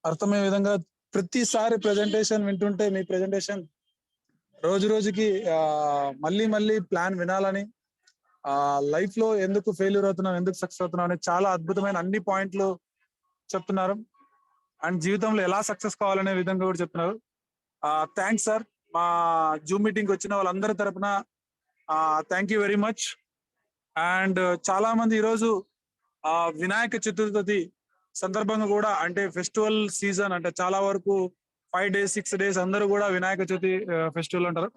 అర్థమయ్యే విధంగా ప్రతిసారి presentation వింటుంటే మీ ప్రెజెంటేషన్ రోజుకి మళ్ళీ ప్లాన్ వినాలని, లైఫ్ లో ఎందుకు ఫెయిల్యూర్ అవుతున్నాం, ఎందుకు సక్సెస్ అవుతున్నాం అని చాలా అద్భుతమైన అన్ని పాయింట్లు చెప్తున్నారు. అండ్ జీవితంలో ఎలా సక్సెస్ కావాలనే విధంగా కూడా చెప్తున్నారు. Thanks sir. మా జూమ్ మీటింగ్ వచ్చిన వాళ్ళందరి తరపున thank you very much. And చాలా మంది ఈరోజు వినాయక చతుర్థి సందర్భంగా కూడా, అంటే ఫెస్టివల్ సీజన్, అంటే చాలా వరకు 5 days 6 days అందరూ కూడా వినాయక చవితి ఫెస్టివల్ అంటారు.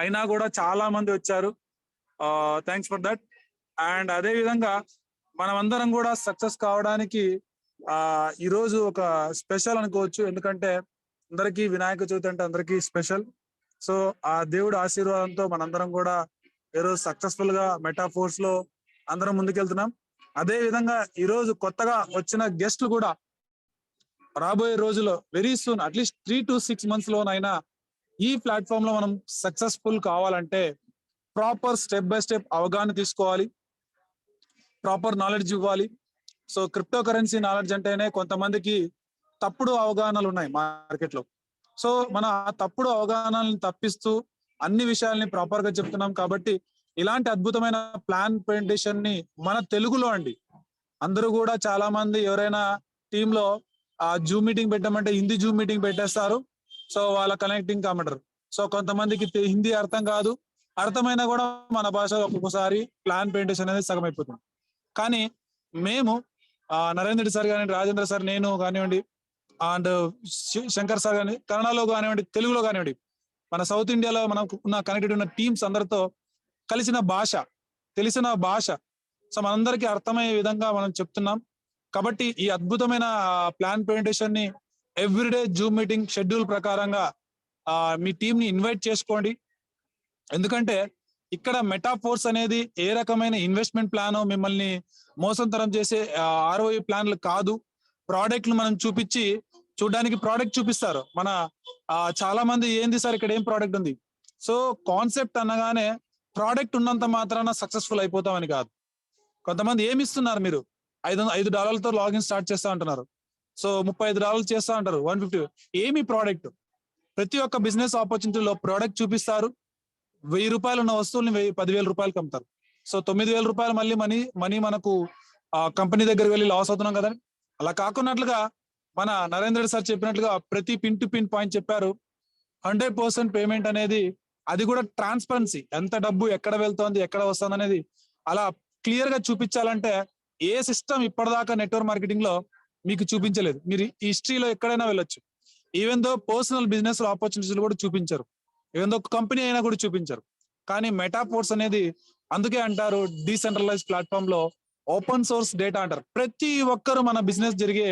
అయినా కూడా చాలా మంది వచ్చారు. Thanks for that. అండ్ అదే విధంగా మనం అందరం కూడా సక్సెస్ కావడానికి ఈరోజు ఒక స్పెషల్ అనుకోవచ్చు. ఎందుకంటే అందరికీ వినాయక చవితి అంటే అందరికీ స్పెషల్. సో ఆ దేవుడి ఆశీర్వాదంతో మనందరం కూడా ఈరోజు సక్సెస్ఫుల్ గా మెటాఫోర్స్ లో అందరం ముందుకెళ్తున్నాం. అదే విధంగా ఈ రోజు కొత్తగా వచ్చిన గెస్ట్లు కూడా రాబోయే రోజుల్లో very soon at least 3 to 6 months లోనైనా ఈ ప్లాట్ఫామ్ లో మనం సక్సెస్ఫుల్ కావాలంటే ప్రాపర్ స్టెప్ బై స్టెప్ అవగాహన తీసుకోవాలి, ప్రాపర్ నాలెడ్జ్ ఇవ్వాలి. సో క్రిప్టో కరెన్సీ నాలెడ్జ్ అంటేనే కొంతమందికి తప్పుడు అవగాహనలు ఉన్నాయి మార్కెట్ లో. సో మన ఆ తప్పుడు అవగాహనలను తప్పిస్తూ అన్ని విషయాల్ని ప్రాపర్ గా చెప్తున్నాం కాబట్టి ఇలాంటి అద్భుతమైన ప్లాన్ ప్రెజెంటేషన్ ని మన తెలుగులో అండి, అందరూ కూడా చాలా మంది ఎవరైనా టీమ్ లో ఆ జూమ్ మీటింగ్ పెట్టామంటే హిందీ జూమ్ మీటింగ్ పెట్టేస్తారు. సో వాళ్ళ కనెక్టింగ్ కామంటారు. సో కొంతమందికి హిందీ అర్థం కాదు, అర్థమైనా కూడా మన భాషలో ఒక్కొక్కసారి ప్లాన్ ప్రెజెంటేషన్ అనేది సగం అయిపోతుంది. కానీ మేము నరేంద్ర సార్ కానివ్వండి, రాజేంద్ర సార్, నేను కానివ్వండి, అండ్ శంకర్ సార్ కానీ కన్నడలో కానివ్వండి, తెలుగులో కానివ్వండి, మన సౌత్ ఇండియాలో మనకు ఉన్న కనెక్టెడ్ ఉన్న టీమ్స్ అందరితో కలిసిన భాష, తెలిసిన భాష, సో మనందరికీ అర్థమయ్యే విధంగా మనం చెప్తున్నాం. కాబట్టి ఈ అద్భుతమైన ప్లాన్ ప్రెజెంటేషన్ ని ఎవ్రీడే జూమ్ మీటింగ్ షెడ్యూల్ ప్రకారంగా మీ టీం ని ఇన్వైట్ చేసుకోండి. ఎందుకంటే ఇక్కడ మెటాఫోర్స్ అనేది ఏ రకమైన ఇన్వెస్ట్మెంట్ ప్లాన్ మిమ్మల్ని మోసంతరం చేసే ROI ప్లాన్లు కాదు. ప్రోడక్ట్లు మనం చూపించి చూడడానికి ప్రోడక్ట్ చూపిస్తారు. మన చాలా మంది ఏంది సార్ ఇక్కడ ఏం ప్రోడక్ట్ ఉంది, సో కాన్సెప్ట్ అనగానే ప్రోడక్ట్ ఉన్నంత మాత్రాన సక్సెస్ఫుల్ అయిపోతామని కాదు. కొంతమంది ఏమి ఇస్తున్నారు, మీరు $5 లాగిన్ స్టార్ట్ చేస్తా అంటున్నారు, సో $35 చేస్తా అంటారు, 150. ఏమి ప్రోడక్ట్? ప్రతి ఒక్క బిజినెస్ ఆపర్చునిటీలో ప్రోడక్ట్ చూపిస్తారు. ₹1000 ఉన్న వస్తువుల్ని 10,000 రూపాయలకి అమ్ముతారు. సో 9,000 రూపాయలు మళ్ళీ మనీ మనకు కంపెనీ దగ్గరికి వెళ్ళి లాస్ అవుతున్నాం కదా. అలా కాకున్నట్లుగా మన నరేంద్ర సార్ చెప్పినట్లుగా ప్రతి పిన్ టు పిన్ పాయింట్ చెప్పారు. 100% పేమెంట్ అనేది, అది కూడా ట్రాన్స్పరెన్సీ, ఎంత డబ్బు ఎక్కడ వెళ్తోంది ఎక్కడ వస్తుంది అనేది అలా క్లియర్ గా చూపించాలంటే ఏ సిస్టమ్ ఇప్పటిదాకా నెట్వర్క్ మార్కెటింగ్ లో మీకు చూపించలేదు. మీరు హిస్టరీలో ఎక్కడైనా వెళ్ళొచ్చు. Even though personal business opportunities కూడా చూపించారు, ఈవెన్ దో కంపెనీ అయినా కూడా చూపించారు. కానీ మెటాఫోర్స్ అనేది, అందుకే అంటారు డీసెంట్రలైజ్ ప్లాట్ఫామ్ లో ఓపెన్ సోర్స్ డేటా అంటారు. ప్రతి ఒక్కరు మన బిజినెస్ జరిగే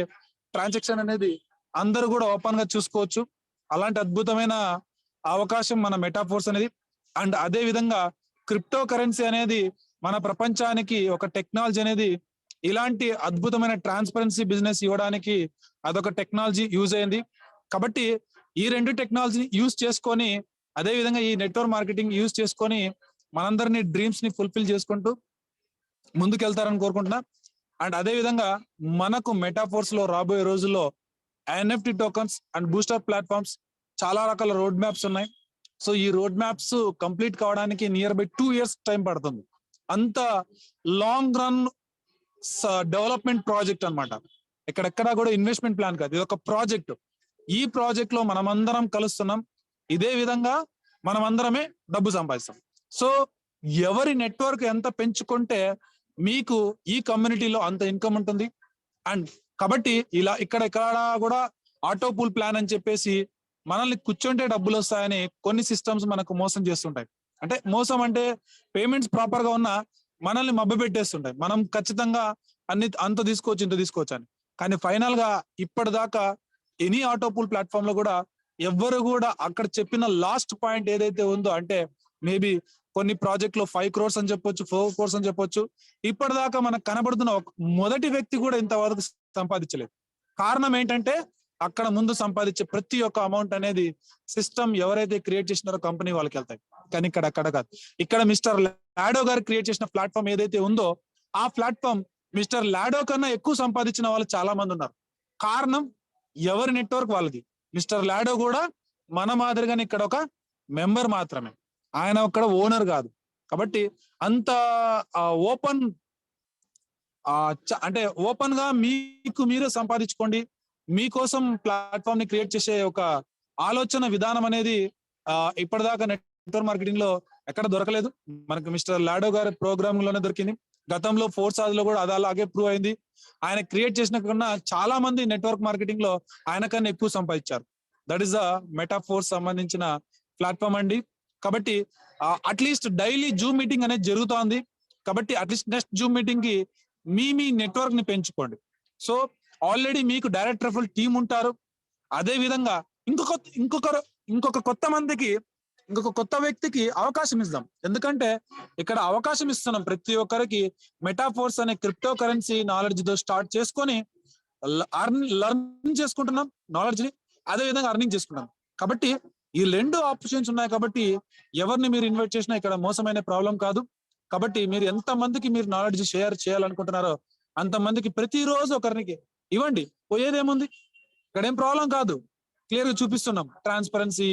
ట్రాన్సాక్షన్ అనేది అందరూ కూడా ఓపెన్ గా చూసుకోవచ్చు. అలాంటి అద్భుతమైన అవకాశం మన మెటాఫోర్స్ అనేది. అండ్ అదే విధంగా క్రిప్టో కరెన్సీ అనేది మన ప్రపంచానికి ఒక టెక్నాలజీ అనేది, ఇలాంటి అద్భుతమైన ట్రాన్స్పరెన్సీ బిజినెస్ ఇవ్వడానికి అదొక టెక్నాలజీ యూజ్ అయింది. కాబట్టి ఈ రెండు టెక్నాలజీని యూజ్ చేసుకొని, అదే విధంగా ఈ నెట్వర్క్ మార్కెటింగ్ యూజ్ చేసుకొని మనందరినీ డ్రీమ్స్ ని ఫుల్ఫిల్ చేసుకుంటూ ముందుకెళ్తారని కోరుకుంటున్నా. అండ్ అదే విధంగా మనకు మెటాఫోర్స్ లో రాబోయే రోజుల్లో NFT tokens and booster platforms చాలా రకాల రోడ్ మ్యాప్స్ ఉన్నాయి. సో ఈ రోడ్ మ్యాప్స్ కంప్లీట్ కావడానికి నియర్ బై 2 years టైం పడుతుంది. అంత లాంగ్ రన్ డెవలప్మెంట్ ప్రాజెక్ట్ అన్నమాట. ఎక్కడెక్కడా కూడా ఇన్వెస్ట్మెంట్ ప్లాన్ కాదు, ఇది ఒక ప్రాజెక్ట్. ఈ ప్రాజెక్ట్ లో మనమందరం కలుస్తున్నాం. ఇదే విధంగా మనమందరమే డబ్బు సంపాదిస్తాం. సో ఎవరి నెట్వర్క్ ఎంత పెంచుకుంటే మీకు ఈ కమ్యూనిటీలో అంత ఇన్కమ్ ఉంటుంది. అండ్ కాబట్టి ఇక్కడ కూడా ఆటో పూల్ ప్లాన్ అని చెప్పేసి మనల్ని కూర్చుంటే డబ్బులు వస్తాయని కొన్ని సిస్టమ్స్ మనకు మోసం చేస్తుంటాయి. అంటే మోసం అంటే పేమెంట్స్ ప్రాపర్ గా ఉన్నా మనల్ని మభ్య పెట్టేస్తుంటాయి. మనం ఖచ్చితంగా అంత తీసుకోవచ్చు ఇంత తీసుకోవచ్చు అని. కానీ ఫైనల్ గా ఇప్పటిదాకా ఎనీ ఆటో పూల్ ప్లాట్ఫామ్ లో కూడా ఎవ్వరు కూడా అక్కడ చెప్పిన లాస్ట్ పాయింట్ ఏదైతే ఉందో, అంటే మేబీ కొన్ని ప్రాజెక్ట్ లో 5 crores అని చెప్పొచ్చు, 4 crores అని చెప్పొచ్చు, ఇప్పటిదాకా మనకు కనబడుతున్న మొదటి వ్యక్తి కూడా ఇంతవరకు సంపాదించలేదు. కారణం ఏంటంటే అక్కడ ముందు సంపాదించే ప్రతి ఒక్క అమౌంట్ అనేది సిస్టమ్ ఎవరైతే క్రియేట్ చేసినారో కంపెనీ వాళ్ళకి వెళ్తాయి. కానీ అక్కడ కాదు. ఇక్కడ మిస్టర్ లాడో గారు క్రియేట్ చేసిన ప్లాట్ఫామ్ ఏదైతే ఉందో, ఆ ప్లాట్ఫామ్ మిస్టర్ లాడో కన్నా ఎక్కువ సంపాదించిన వాళ్ళు చాలా మంది ఉన్నారు. కారణం ఎవరి నెట్వర్క్ వాళ్ళది. మిస్టర్ లాడో కూడా మన మాదిరిగానే ఇక్కడ ఒక మెంబర్ మాత్రమే, ఆయన అక్కడ ఓనర్ కాదు. కాబట్టి అంత ఓపెన్ అంటే ఓపెన్ గా మీకు మీరే సంపాదించుకోండి. మీకోసం ప్లాట్ఫామ్ ని క్రియేట్ చేసే ఒక ఆలోచన విధానం అనేది ఇప్పటిదాకా నెట్వర్క్ మార్కెటింగ్ లో ఎక్కడ దొరకలేదు. మనకు మిస్టర్ లాడో గారి ప్రోగ్రామ్ లోనే దొరికింది. గతంలో ఫోర్సాజ్ లో కూడా అది అలాగే ప్రూవ్ అయింది. ఆయన క్రియేట్ చేసిన కన్నా చాలా మంది నెట్వర్క్ మార్కెటింగ్ లో ఆయన కన్నా ఎక్కువ సంపాదించారు. దట్ ఈస్ ద మెటాఫోర్స్ సంబంధించిన ప్లాట్ఫామ్ అండి. కాబట్టి అట్లీస్ట్ డైలీ జూమ్ మీటింగ్ అనేది జరుగుతోంది. కాబట్టి అట్లీస్ట్ నెక్స్ట్ జూమ్ మీటింగ్ కి మీ నెట్వర్క్ ని పెంచుకోండి. సో ఆల్రెడీ మీకు డైరెక్ట్ రెఫరల్ టీం ఉంటారు. అదే విధంగా ఇంకొక కొత్త వ్యక్తికి అవకాశం ఇద్దాం. ఎందుకంటే ఇక్కడ అవకాశం ఇస్తున్నాం ప్రతి ఒక్కరికి. మెటాఫోర్స్ అనే క్రిప్టో కరెన్సీ నాలెడ్జ్ తో స్టార్ట్ చేసుకొని లర్న్ చేసుకుంటున్నాం నాలెడ్జ్ ని, అదే విధంగా అర్నింగ్ చేసుకుంటాం. కాబట్టి ఈ 2 ఆప్షన్స్ ఉన్నాయి. కాబట్టి ఎవరిని మీరు ఇన్వైట్ చేసినా ఇక్కడ మోసమైన ప్రాబ్లం కాదు. కాబట్టి మీరు ఎంత మందికి మీరు నాలెడ్జ్ షేర్ చేయాలనుకుంటున్నారో అంతమందికి ప్రతిరోజు ఒకరికి ఇవ్వండి. పోయేదేముంది, ఇక్కడ ఏం ప్రాబ్లం కాదు. క్లియర్ గా చూపిస్తున్నాం, ట్రాన్స్పరెన్సీ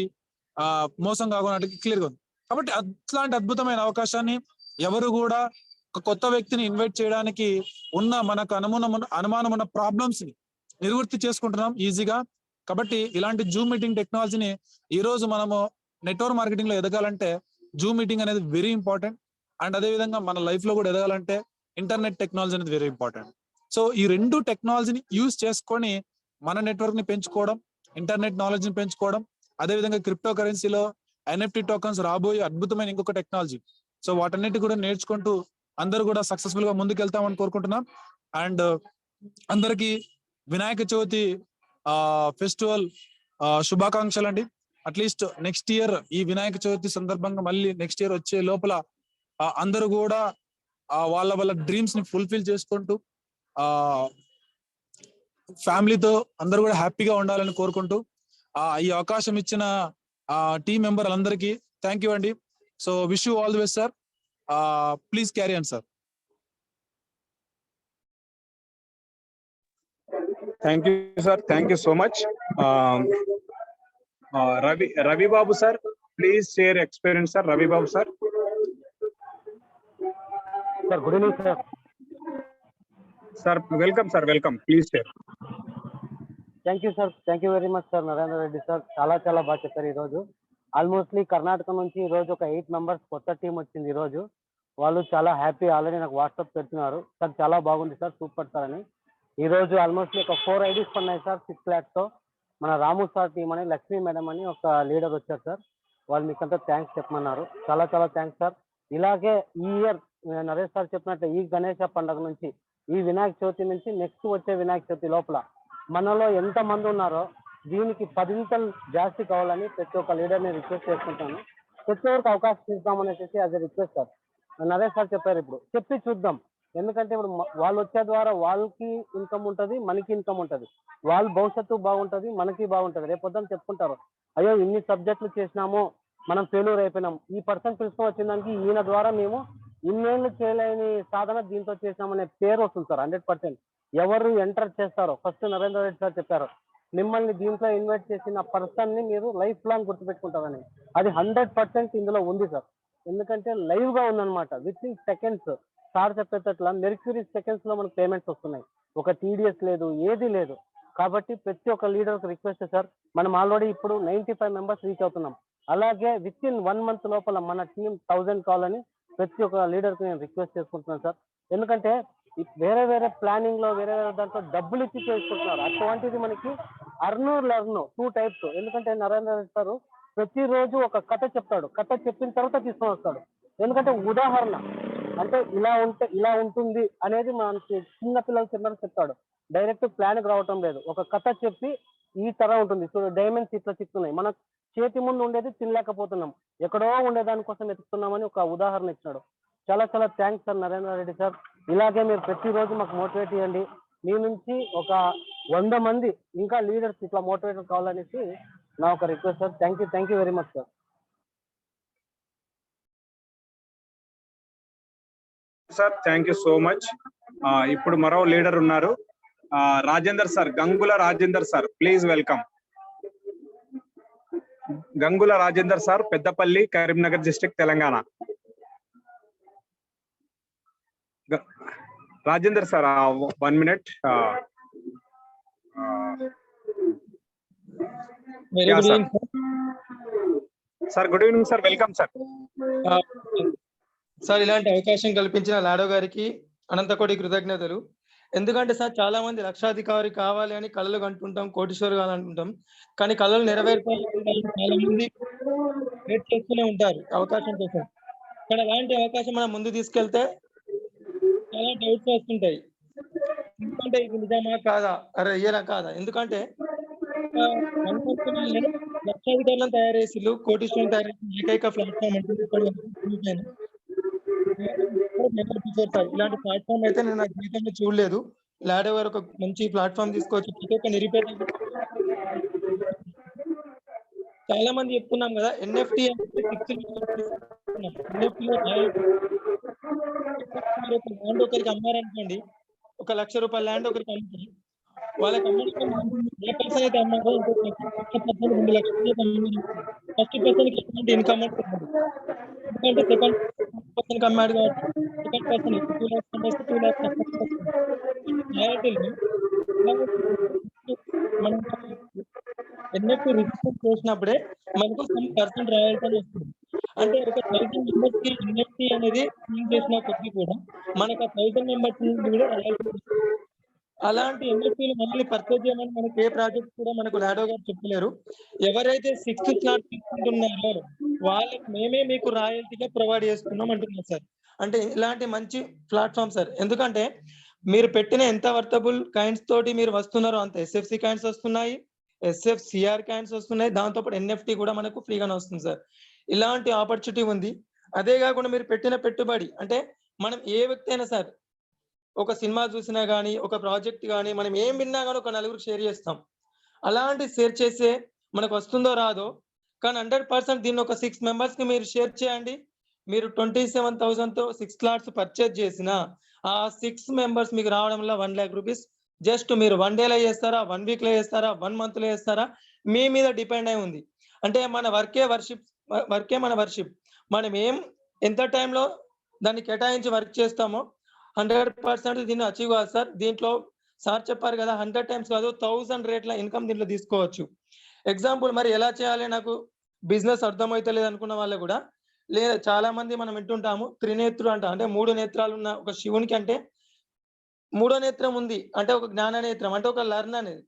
మోసం కాకుండా క్లియర్ గా ఉంది. కాబట్టి అట్లాంటి అద్భుతమైన అవకాశాన్ని ఎవరు కూడా ఒక కొత్త వ్యక్తిని ఇన్వైట్ చేయడానికి ఉన్న మనకు అనుమానం ఉన్న ప్రాబ్లమ్స్ ని నిర్వృత్తి చేసుకుంటున్నాం ఈజీగా. కాబట్టి ఇలాంటి జూమ్ మీటింగ్ టెక్నాలజీని ఈ రోజు మనము నెట్వర్క్ మార్కెటింగ్ లో ఎదగాలంటే జూమ్ మీటింగ్ అనేది వెరీ ఇంపార్టెంట్. అండ్ అదే విధంగా మన లైఫ్ లో కూడా ఎదగాలంటే ఇంటర్నెట్ టెక్నాలజీ అనేది వెరీ ఇంపార్టెంట్. సో ఈ 2 టెక్నాలజీని యూజ్ చేసుకొని మన నెట్వర్క్ ని పెంచుకోవడం, ఇంటర్నెట్ నాలెడ్జ్ ని పెంచుకోవడం, అదే విధంగా క్రిప్టో కరెన్సీలో NFT టోకన్స్ రాబోయే అద్భుతమైన ఇంకొక టెక్నాలజీ. సో వాటన్నిటి కూడా నేర్చుకుంటూ అందరూ కూడా సక్సెస్ఫుల్ గా ముందుకెళ్తామని కోరుకుంటున్నాం. అండ్ అందరికి వినాయక చవితి ఫెస్టివల్ శుభాకాంక్షలు అండి. అట్లీస్ట్ నెక్స్ట్ ఇయర్ ఈ వినాయక చవితి సందర్భంగా మళ్ళీ నెక్స్ట్ ఇయర్ వచ్చే లోపల అందరూ కూడా వాళ్ళ డ్రీమ్స్ ని ఫుల్ఫిల్ చేసుకుంటూ ఫ్యామిలీతో అందరూ కూడా హ్యాపీగా ఉండాలని కోరుకుంటూ ఈ అవకాశం ఇచ్చిన టీం మెంబర్ అందరికీ థ్యాంక్ యూ అండి. So wish you all the best sir. Please carry on sir. Thank you sir, thank you so much. Ravi Babu sir, please share experience sir. Ravi Babu sir. Sir good evening sir. Sir welcome sir, welcome. Please share. Thank you sir, thank you very much sir. Narendra Reddy sir చాలా బాగా చెప్పారు. ఈరోజు almostly Karnataka నుంచి ఈ రోజు ఒక 8 members కొత్త team వచ్చింది. ఈ రోజు వాళ్ళు చాలా హ్యాపీ, ఆల్రెడీ నాకు వాట్సాప్ పెడుతున్నారు సార్, చాలా బాగుంది సార్, సూపర్ సార్ అని. ఈ రోజు ఆల్మోస్ట్ ఒక 4 ఐడీస్ పడినాయి సార్ 6 lakhs తో. మన రాము సార్ టీం అని, లక్ష్మీ మేడం అని ఒక లీడర్ వచ్చారు సార్. వాళ్ళు మీకంతా థ్యాంక్స్ చెప్పమన్నారు. చాలా థ్యాంక్స్ సార్. ఇలాగే ఈ ఇయర్ నరేష్ సార్ చెప్పినట్టు ఈ గణేష పండుగ నుంచి, ఈ వినాయక చవితి నుంచి నెక్స్ట్ వచ్చే వినాయక చవితి లోపల మనలో ఎంత మంది ఉన్నారో దీనికి 10 జాస్తి కావాలని ప్రతి ఒక్క లీడర్ని రిక్వెస్ట్ చేసుకుంటాను. ప్రతి ఒక్కరికి అవకాశం ఇద్దామనేసి as a request sir. Naresh sir చెప్పారు, ఇప్పుడు చెప్పి చూద్దాం. ఎందుకంటే ఇప్పుడు వాళ్ళు వచ్చే ద్వారా వాళ్ళకి ఇన్కమ్ ఉంటుంది, మనకి ఇన్కమ్ ఉంటుంది, వాళ్ళ భవిష్యత్తు బాగుంటుంది, మనకి బాగుంటుంది. రేపొద్దని చెప్పుకుంటారు, అయ్యో ఇన్ని సబ్జెక్టులు చేసినాము మనం ఫెయిల్యూర్ అయిపోయినాం, ఈ పర్సన్ పిలుచుకొని వచ్చిన దానికి ఈయన ద్వారా మేము ఇన్నేళ్ళు చేయలేని సాధన దీంతో చేసినామనే పేరు వస్తుంది సార్. 100% ఎవరు ఎంటర్ చేస్తారో, ఫస్ట్ నరేంద్ర రెడ్డి సార్ చెప్పారు, మిమ్మల్ని దీంట్లో ఇన్వైట్ చేసిన పర్సన్ ని మీరు లైఫ్ లాంగ్ గుర్తుపెట్టుకుంటారని. అది 100% ఇందులో ఉంది సార్. ఎందుకంటే లైవ్ గా ఉందన్నమాట. విత్ ఇన్ సెకండ్స్ సార్ చెప్పేటట్ల మెర్క్యూరీ సెకండ్స్ లో మనకు పేమెంట్స్ వస్తున్నాయి. ఒక TDS లేదు, ఏది లేదు. కాబట్టి ప్రతి ఒక్క లీడర్ రిక్వెస్ట్ సార్, మనం ఆల్రెడీ ఇప్పుడు 95 మెంబర్స్ రీచ్ అవుతున్నాం. అలాగే విత్ ఇన్ 1 month లోపల మన టీం 1000 కావాలని ప్రతి ఒక్క లీడర్ కి నేను రిక్వెస్ట్ చేసుకుంటున్నాను సార్. ఎందుకంటే వేరే ప్లానింగ్ లో వేరే దాంట్లో డబ్బులు ఇచ్చి చేసుకుంటున్నారు. అటువంటిది మనకి లర్న్ 2 types. ఎందుకంటే నరేంద్ర రెడ్డి సార్ ప్రతిరోజు ఒక కథ చెప్తాడు, కథ చెప్పిన తర్వాత తీసుకొని వస్తాడు. ఎందుకంటే ఉదాహరణ అంటే ఇలా ఉంటుంది అనేది మనకి చిన్న పిల్లలు చెప్తాడు. డైరెక్ట్ ప్లాన్ రావటం లేదు, ఒక కథ చెప్పి ఈ తర ఉంటుంది. సో డైమండ్స్ ఇట్లా చిక్కున్నాయి, మన చేతి ముందు ఉండేది తినలేకపోతున్నాం, ఎక్కడో ఉండేదానికోసం ఎత్తుకున్నామని ఒక ఉదాహరణ ఇచ్చాడు. చాలా thanks sir Narendra Reddy sir. ఇలాగే మీరు ప్రతిరోజు మాకు మోటివేట్ చేయండి. మీ నుంచి ఒక 100 మంది ఇంకా లీడర్స్ ఇట్లా మోటివేటర్ కావాలనేసి నా ఒక request sir. Thank you very much sir. Sir thank you so much. ఇప్పుడు మరో లీడర్ ఉన్నారు, Rajender sir, Gangula Rajender sir. Please welcome. Gangula Rajender sir, Peddapalli, Karimnagar district, Telangana. Rajender sir 1 minute. Sir good evening sir, welcome sir. Sir ఇలాంటి అవకాశం కల్పించిన లాడో గారికి అనంతకోటి కృతజ్ఞతలు. ఎందుకంటే సార్ చాలా మంది లక్షాధికారి కావాలి అని కళలు కంటుంటాం, కోటీశ్వరు కావాలనుకుంటాం, కానీ కళలు నెరవేర్చాలని చాలా మంది వెయిట్ చేస్తూనే ఉంటారు అవకాశం కోసం. కానీ అలాంటి అవకాశం మనం ముందు తీసుకెళ్తే చాలా డౌట్స్ వస్తుంటాయి. ఎందుకంటే ఇది నిజమా కాదా, అరే అయ్యేనా కాదా. ఎందుకంటే 1 month లోనే లక్షాధికారులను తయారు చేసిళ్ళు, కోటీశ్వరులను తయారు చేసిన ఏకైక ప్లాట్‌ఫామ్ అంటే ఇప్పటివరకు నెవర్ బిఫోర్ సార్. ఇలాంటి ప్లాట్‌ఫామ్ అయితే నేను నా జీవితంలో చూడలేదు. లాడో గారు ఒక మంచి ప్లాట్‌ఫామ్ తీసుకొచ్చి ప్రతి ఒక్క నిరుపేద చాలా మంది చెప్తున్నాం కదా! ఎన్ఎఫ్‌టి అంటే 6 ఎన్ఎఫ్‌టిలో మీరు ఒక ల్యాండ్ ఒకరికి అమ్మారనుకోండి. ఒక రూ. 1,00,000 ల్యాండ్ ఒకరికి అమ్మితే వాళ్ళకి అమ్మడానికి ఏ పర్సన్ అయితే అమ్మారో ఇంకో పర్సన్ 2,00,000 అమ్మారు. ఫస్ట్ పర్సన్‌కి ఎటువంటి ఇన్‌కమ్ అనేది రాదు. ఎందుకంటే సెకండ్ పర్సన్‌కి అమ్మాడు కాబట్టి సెకండ్ పర్సన్ 2,00,000 సంపాదిస్తే 2,00,000 వస్తుంది. రాయల్టీలు మనం ఎన్ఎఫ్‌టి రిజిస్టర్ చేసినప్పుడే మనకు సమ్ పర్సెంట్ రాయల్టీ అని వస్తుంది. అంటే ఒక 1000 మెంబర్స్‌కి ఎన్ఎఫ్‌టి అనేది ఫీల్ చేసిన కొద్దీ కూడా మనకు ఆ 1000 మెంబర్స్ నుండి కూడా రాయల్టీ వస్తుంది. అలాంటి ఎన్ఎఫ్‌టీలు మళ్ళీ పర్చేజ్ చేయమని మనకి ఏ ప్రాజెక్ట్ కూడా మనకు లాడో గారు చెప్పలేరు. ఎవరైతే 6th స్లాట్ తీసుకుంటున్నారో వాళ్ళకి మేమే మీకు రాయల్టీగా ప్రొవైడ్ చేస్తున్నాం అంటున్నారు సార్. అంటే ఇలాంటి మంచి ప్లాట్‌ఫార్మ్ సార్. ఎందుకంటే మీరు పెట్టిన ఎంత వర్తబుల్ కాయిన్స్ తోటి మీరు వస్తున్నారో అంత ఎస్ఎఫ్‌సి కాయిన్స్ వస్తున్నాయి. ఎస్ఎఫ్‌సిఆర్ కాయిన్స్ వస్తున్నాయి. దాంతో పాటు ఎన్ఎఫ్‌టి కూడా మనకు ఫ్రీగానే వస్తుంది సార్. ఇలాంటి ఆపర్చునిటీ ఉంది. అదే కాకుండా మీరు పెట్టిన పెట్టుబడి అంటే మనం ఏ వ్యక్తి అయినా సార్ ఒక సినిమా చూసినా గాని, ఒక ప్రాజెక్ట్ గాని మనం ఏం విన్నా గాని ఒక నలుగురికి షేర్ చేస్తాం. అలాంటి షేర్ చేసే మనకు వస్తుందో రాదో కానీ 100% దీన్ని ఒక 6 మెంబర్స్‌కి మీరు షేర్ చేయండి. మీరు 27,000తో 6 స్లాట్స్ పర్చేజ్ చేసినా ఆ 6 మెంబర్స్ మీకు రావడంలో 1,00,000 రూపీస్ జస్ట్ మీరు 1 డేలో చేస్తారా? 1 వీక్‌లో చేస్తారా? 1 మంత్‌లో చేస్తారా? మీ మీద డిపెండ్ అయి ఉంది. అంటే మన వర్కే మన వర్షిప్. మనం ఎంత టైంలో దాన్ని కేటాయించి వర్క్ చేస్తామో 100% దీన్ని అచీవ్ కాదు సార్. దీంట్లో సార్ చెప్పారు కదా! 100 టైమ్స్ కాదు 1000 రేట్ల ఇన్‌కమ్ దీంట్లో తీసుకోవచ్చు. ఎగ్జాంపుల్ మరి ఎలా చేయాలి నాకు బిజినెస్ అర్థమైతలేదు అనుకున్న వాళ్ళు కూడా చాలా మంది మనం వింటుంటాము త్రినేత్రుడు అంట. అంటే 3 నేత్రాలున్న ఒక శివునికి అంటే మూడో నేత్రం ఉంది. అంటే ఒక జ్ఞాన నేత్రం అంటే ఒక లెర్న్ అనేది.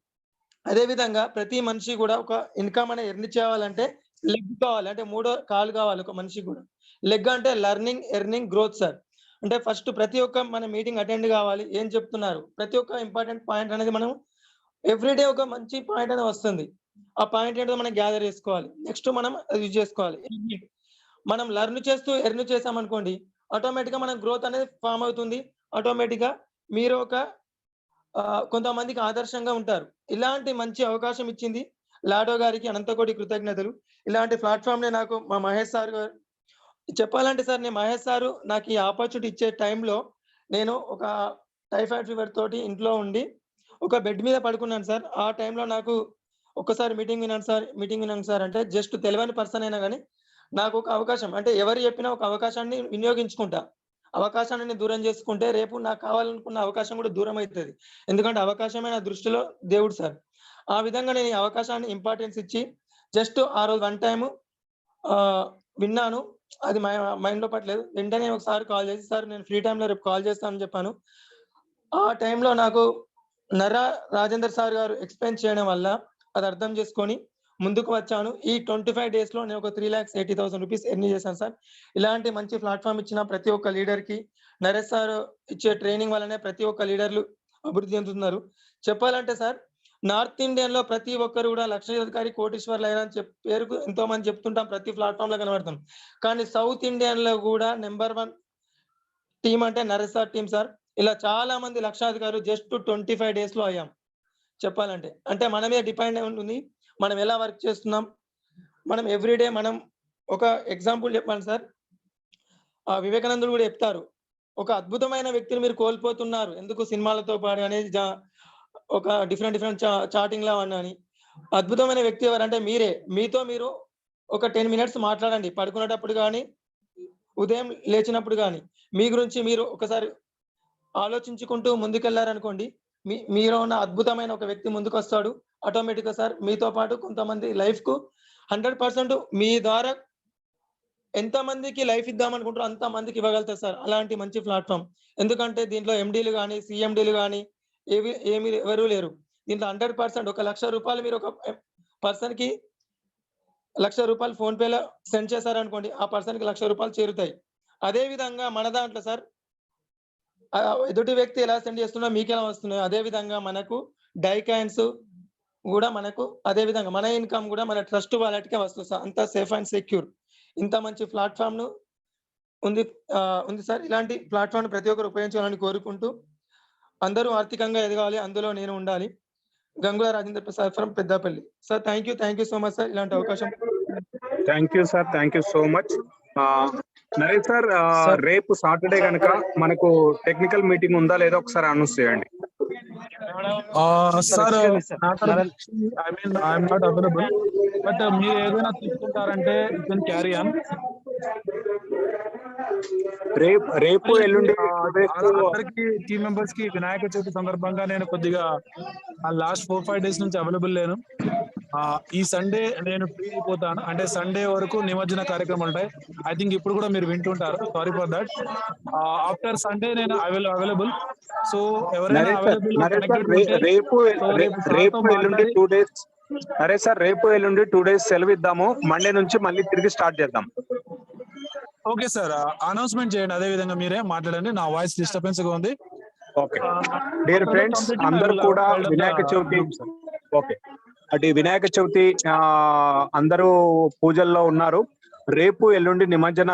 అదే విధంగా ప్రతి మనిషి కూడా ఒక ఇన్‌కమ్ అనేది ఎర్న్ చేయాలంటే లెగ్ కావాలి. అంటే మూడో కాలు కావాలి ఒక మనిషికి కూడా. లెగ్ అంటే లెర్నింగ్, ఎర్నింగ్, గ్రోత్ సార్. అంటే ఫస్ట్ ప్రతి ఒక్క మన మీటింగ్ అటెండ్ కావాలి. ఏం చెప్తున్నారు? ప్రతి ఒక్క ఇంపార్టెంట్ పాయింట్ అనేది మనం ఎవ్రీడే ఒక మంచి పాయింట్ అనేది వస్తుంది. ఆ పాయింట్ ఏంటో మనం గ్యాదర్ చేసుకోవాలి. నెక్స్ట్ మనం అది యూజ్ చేసుకోవాలి. మనం లెర్న్ చేస్తూ ఎర్న్ చేసామనుకోండి ఆటోమేటిక్‌గా మన గ్రోత్ అనేది ఫార్మ్ అవుతుంది. ఆటోమేటిక్‌గా మీరు ఒక కొంతమందికి ఆదర్శంగా ఉంటారు. ఇలాంటి మంచి అవకాశం ఇచ్చింది లాడో గారికి అనంతకోటి కృతజ్ఞతలు. ఇలాంటి ప్లాట్‌ఫార్మ్‌ని నాకు మా మహేష్ సార్ గారు చెప్పాలంటే సార్ నేను మహేష్ సారు నాకు ఈ ఆపర్చునిటీ ఇచ్చే టైంలో నేను ఒక టైఫాయిడ్ ఫీవర్ తోటి ఇంట్లో ఉండి ఒక బెడ్ మీద పడుకున్నాను సార్. ఆ టైంలో నాకు ఒక్కసారి మీటింగ్ వినండి సార్ అంటే జస్ట్ తెలవని పర్సన్ అయినా గాని నాకు ఒక అవకాశం అంటే ఎవరు చెప్పినా ఒక అవకాశాన్ని వినియోగించుకుంటా. అవకాశాన్ని నేను దూరం చేసుకుంటే రేపు నాకు కావాలనుకున్న అవకాశం కూడా దూరం అయితది. ఎందుకంటే అవకాశమే నా దృష్టిలో దేవుడు సార్. ఆ విధంగా నేను ఈ అవకాశాన్ని ఇంపార్టెన్స్ ఇచ్చి జస్ట్ ఆ రోజు వన్ టైమ్ విన్నాను. అది మైండ్‌లో పట్టలేదు. వెంటనే ఒకసారి కాల్ చేసి సార్ నేను ఫ్రీ టైమ్‌లో రేపు కాల్ చేస్తానని చెప్పాను. ఆ టైంలో నాకు రాజేందర్ సార్ గారు ఎక్స్‌ప్లెయిన్ చేయడం వల్ల అది అర్థం చేసుకొని ముందుకు వచ్చాను. ఈ 25 డేస్‌లో నేను ఒక 3,80,000 రూపీస్ ఎర్న్ చేశాను సార్. ఇలాంటి మంచి ప్లాట్‌ఫార్మ్ ఇచ్చిన ప్రతి ఒక్క లీడర్‌కి నరేష్ సార్ ఇచ్చే ట్రైనింగ్ వల్లనే ప్రతి ఒక్క లీడర్‌లు అభివృద్ధి చెందుతున్నారు. చెప్పాలంటే సార్ నార్త్ ఇండియన్‌లో ప్రతి ఒక్కరు కూడా లక్షాధికారి కోటీశ్వరులైన పేరుకు ఎంతో మంది చెప్తుంటాం. ప్రతి ప్లాట్‌ఫార్మ్‌లో కనబడతాం. కానీ సౌత్ ఇండియన్‌లో కూడా నంబర్ 1 టీమ్ అంటే నరేష్ సార్ టీమ్ సార్. ఇలా చాలా మంది లక్షాధికారులు జస్ట్ 25 డేస్‌లో అయ్యాం. చెప్పాలంటే. అంటే మన మీద డిపెండ్ అయి ఉంటుంది. మనం ఎలా వర్క్ చేస్తున్నాం. మనం ఎవ్రీడే మనం ఒక ఎగ్జాంపుల్ చెప్పాను సార్. వివేకానందుడు కూడా చెప్తారు. ఒక అద్భుతమైన వ్యక్తిని మీరు కోల్పోతున్నారు. ఎందుకు సినిమాలతో పాటు అనేది ఒక డిఫరెంట్ చాటింగ్‌లా అని. అద్భుతమైన వ్యక్తి ఎవరంటే మీరే. మీతో మీరు ఒక 10 మినిట్స్ మాట్లాడండి. పడుకునేటప్పుడు గాని, ఉదయం లేచినప్పుడు గాని, మీ గురించి మీరు ఒకసారి ఆలోచించుకుంటూ ముందుకెళ్లారనుకోండి. మీలో ఉన్న అద్భుతమైన ఒక వ్యక్తి ముందుకొస్తాడు. ఆటోమేటిక్‌గా సార్ మీతో పాటు కొంతమంది లైఫ్‌కు 100% మీ ద్వారా ఎంతమందికి లైఫ్ ఇద్దామనుకుంటారో అంతమందికి ఇవ్వగలుగుతారు సార్. అలాంటి మంచి ప్లాట్‌ఫార్మ్. ఎందుకంటే దీంట్లో ఎండీలు గాని, సీఎండీలు గాని ఎవరు లేరు. దీంట్లో 100% ఒక రూ. 1,00,000 మీరు ఒక పర్సన్‌కి రూ. 1,00,000 ఫోన్‌పే‌లో సెండ్ చేశారనుకోండి. ఆ పర్సన్‌కి రూ. 1,00,000 చేరుతాయి. అదే విధంగా మన దాంట్లో సార్ ఎదుటి వ్యక్తి ఎలా సెండ్ చేస్తున్నా మీకెలా వస్తున్నాయో అదే విధంగా మనకు డై కాయిన్స్, కూడా మనకు అదే విధంగా మన ఇన్కమ్ కూడా మన ట్రస్ట్ వాలెట్‌కే వస్తుంది సార్. అంతా సేఫ్ అండ్ సెక్యూర్. ఇంత మంచి ప్లాట్‌ఫార్మ్‌ను ఉంది ఉంది సార్. ఇలాంటి ప్లాట్‌ఫార్మ్‌ని ప్రతి ఒక్కరు ఉపయోగించాలని కోరుకుంటూ అందరూ ఆర్థికంగా ఎదగాలి. అందులో నేను ఉండాలి. Gangula Rajendra Prasad from Peddapalli. Sir thank you so much sir. ఇలాంటి అవకాశం thank you sir, thank you so much. Naresh sir, sir. రేపు సాటర్డే కనుక మనకు టెక్నికల్ మీటింగ్ ఉందా లేదా ఒకసారి అనౌన్స్ చేయండి. Sir Naren I mean I'm not available, but మీరు ఏదైనా తీసుకుంటారంటే యూ కెన్ క్యారీ ఆన్. రేపు ఎల్లుండి అందరికి టీమ్ మెంబర్స్ కి వినాయక చవితి సందర్భంగా నేను కొద్దిగా లాస్ట్ 4-5 డేస్ నుంచి అవైలబుల్ లేను. ఈ సండే నేను ఫ్రీ అయిపోతాను. అంటే సండే వరకు నిమజ్జన కార్యక్రమాలు ఉంటాయి. ఐ థింక్ ఇప్పుడు కూడా మీరు వింటుంటారు. Sorry for that. After Sunday నేను అవైలబుల్. సో ఎవరైనా అవైలబుల్ రేపు ఎల్లుండి 2 డేస్. నరేష్ సార్, రేపు ఎల్లుండి 2 డేస్ సెలవు ఇద్దాము. మండే నుంచి మళ్ళీ తిరిగి స్టార్ట్ చేద్దాం. ఓకే సార్, అనౌన్స్మెంట్ చేయండి. అదే విధంగా మీరే మాట్లాడండి. నా వాయిస్ డిస్టర్బెన్స్ గా ఉంది. ఓకే డియర్ ఫ్రెండ్స్, అందరూ కూడా వినాయక చవితి ఓకే అటు వినాయక చవితి అందరూ పూజల్లో ఉన్నారు. రేపు ఎల్లుండి నిమజ్జన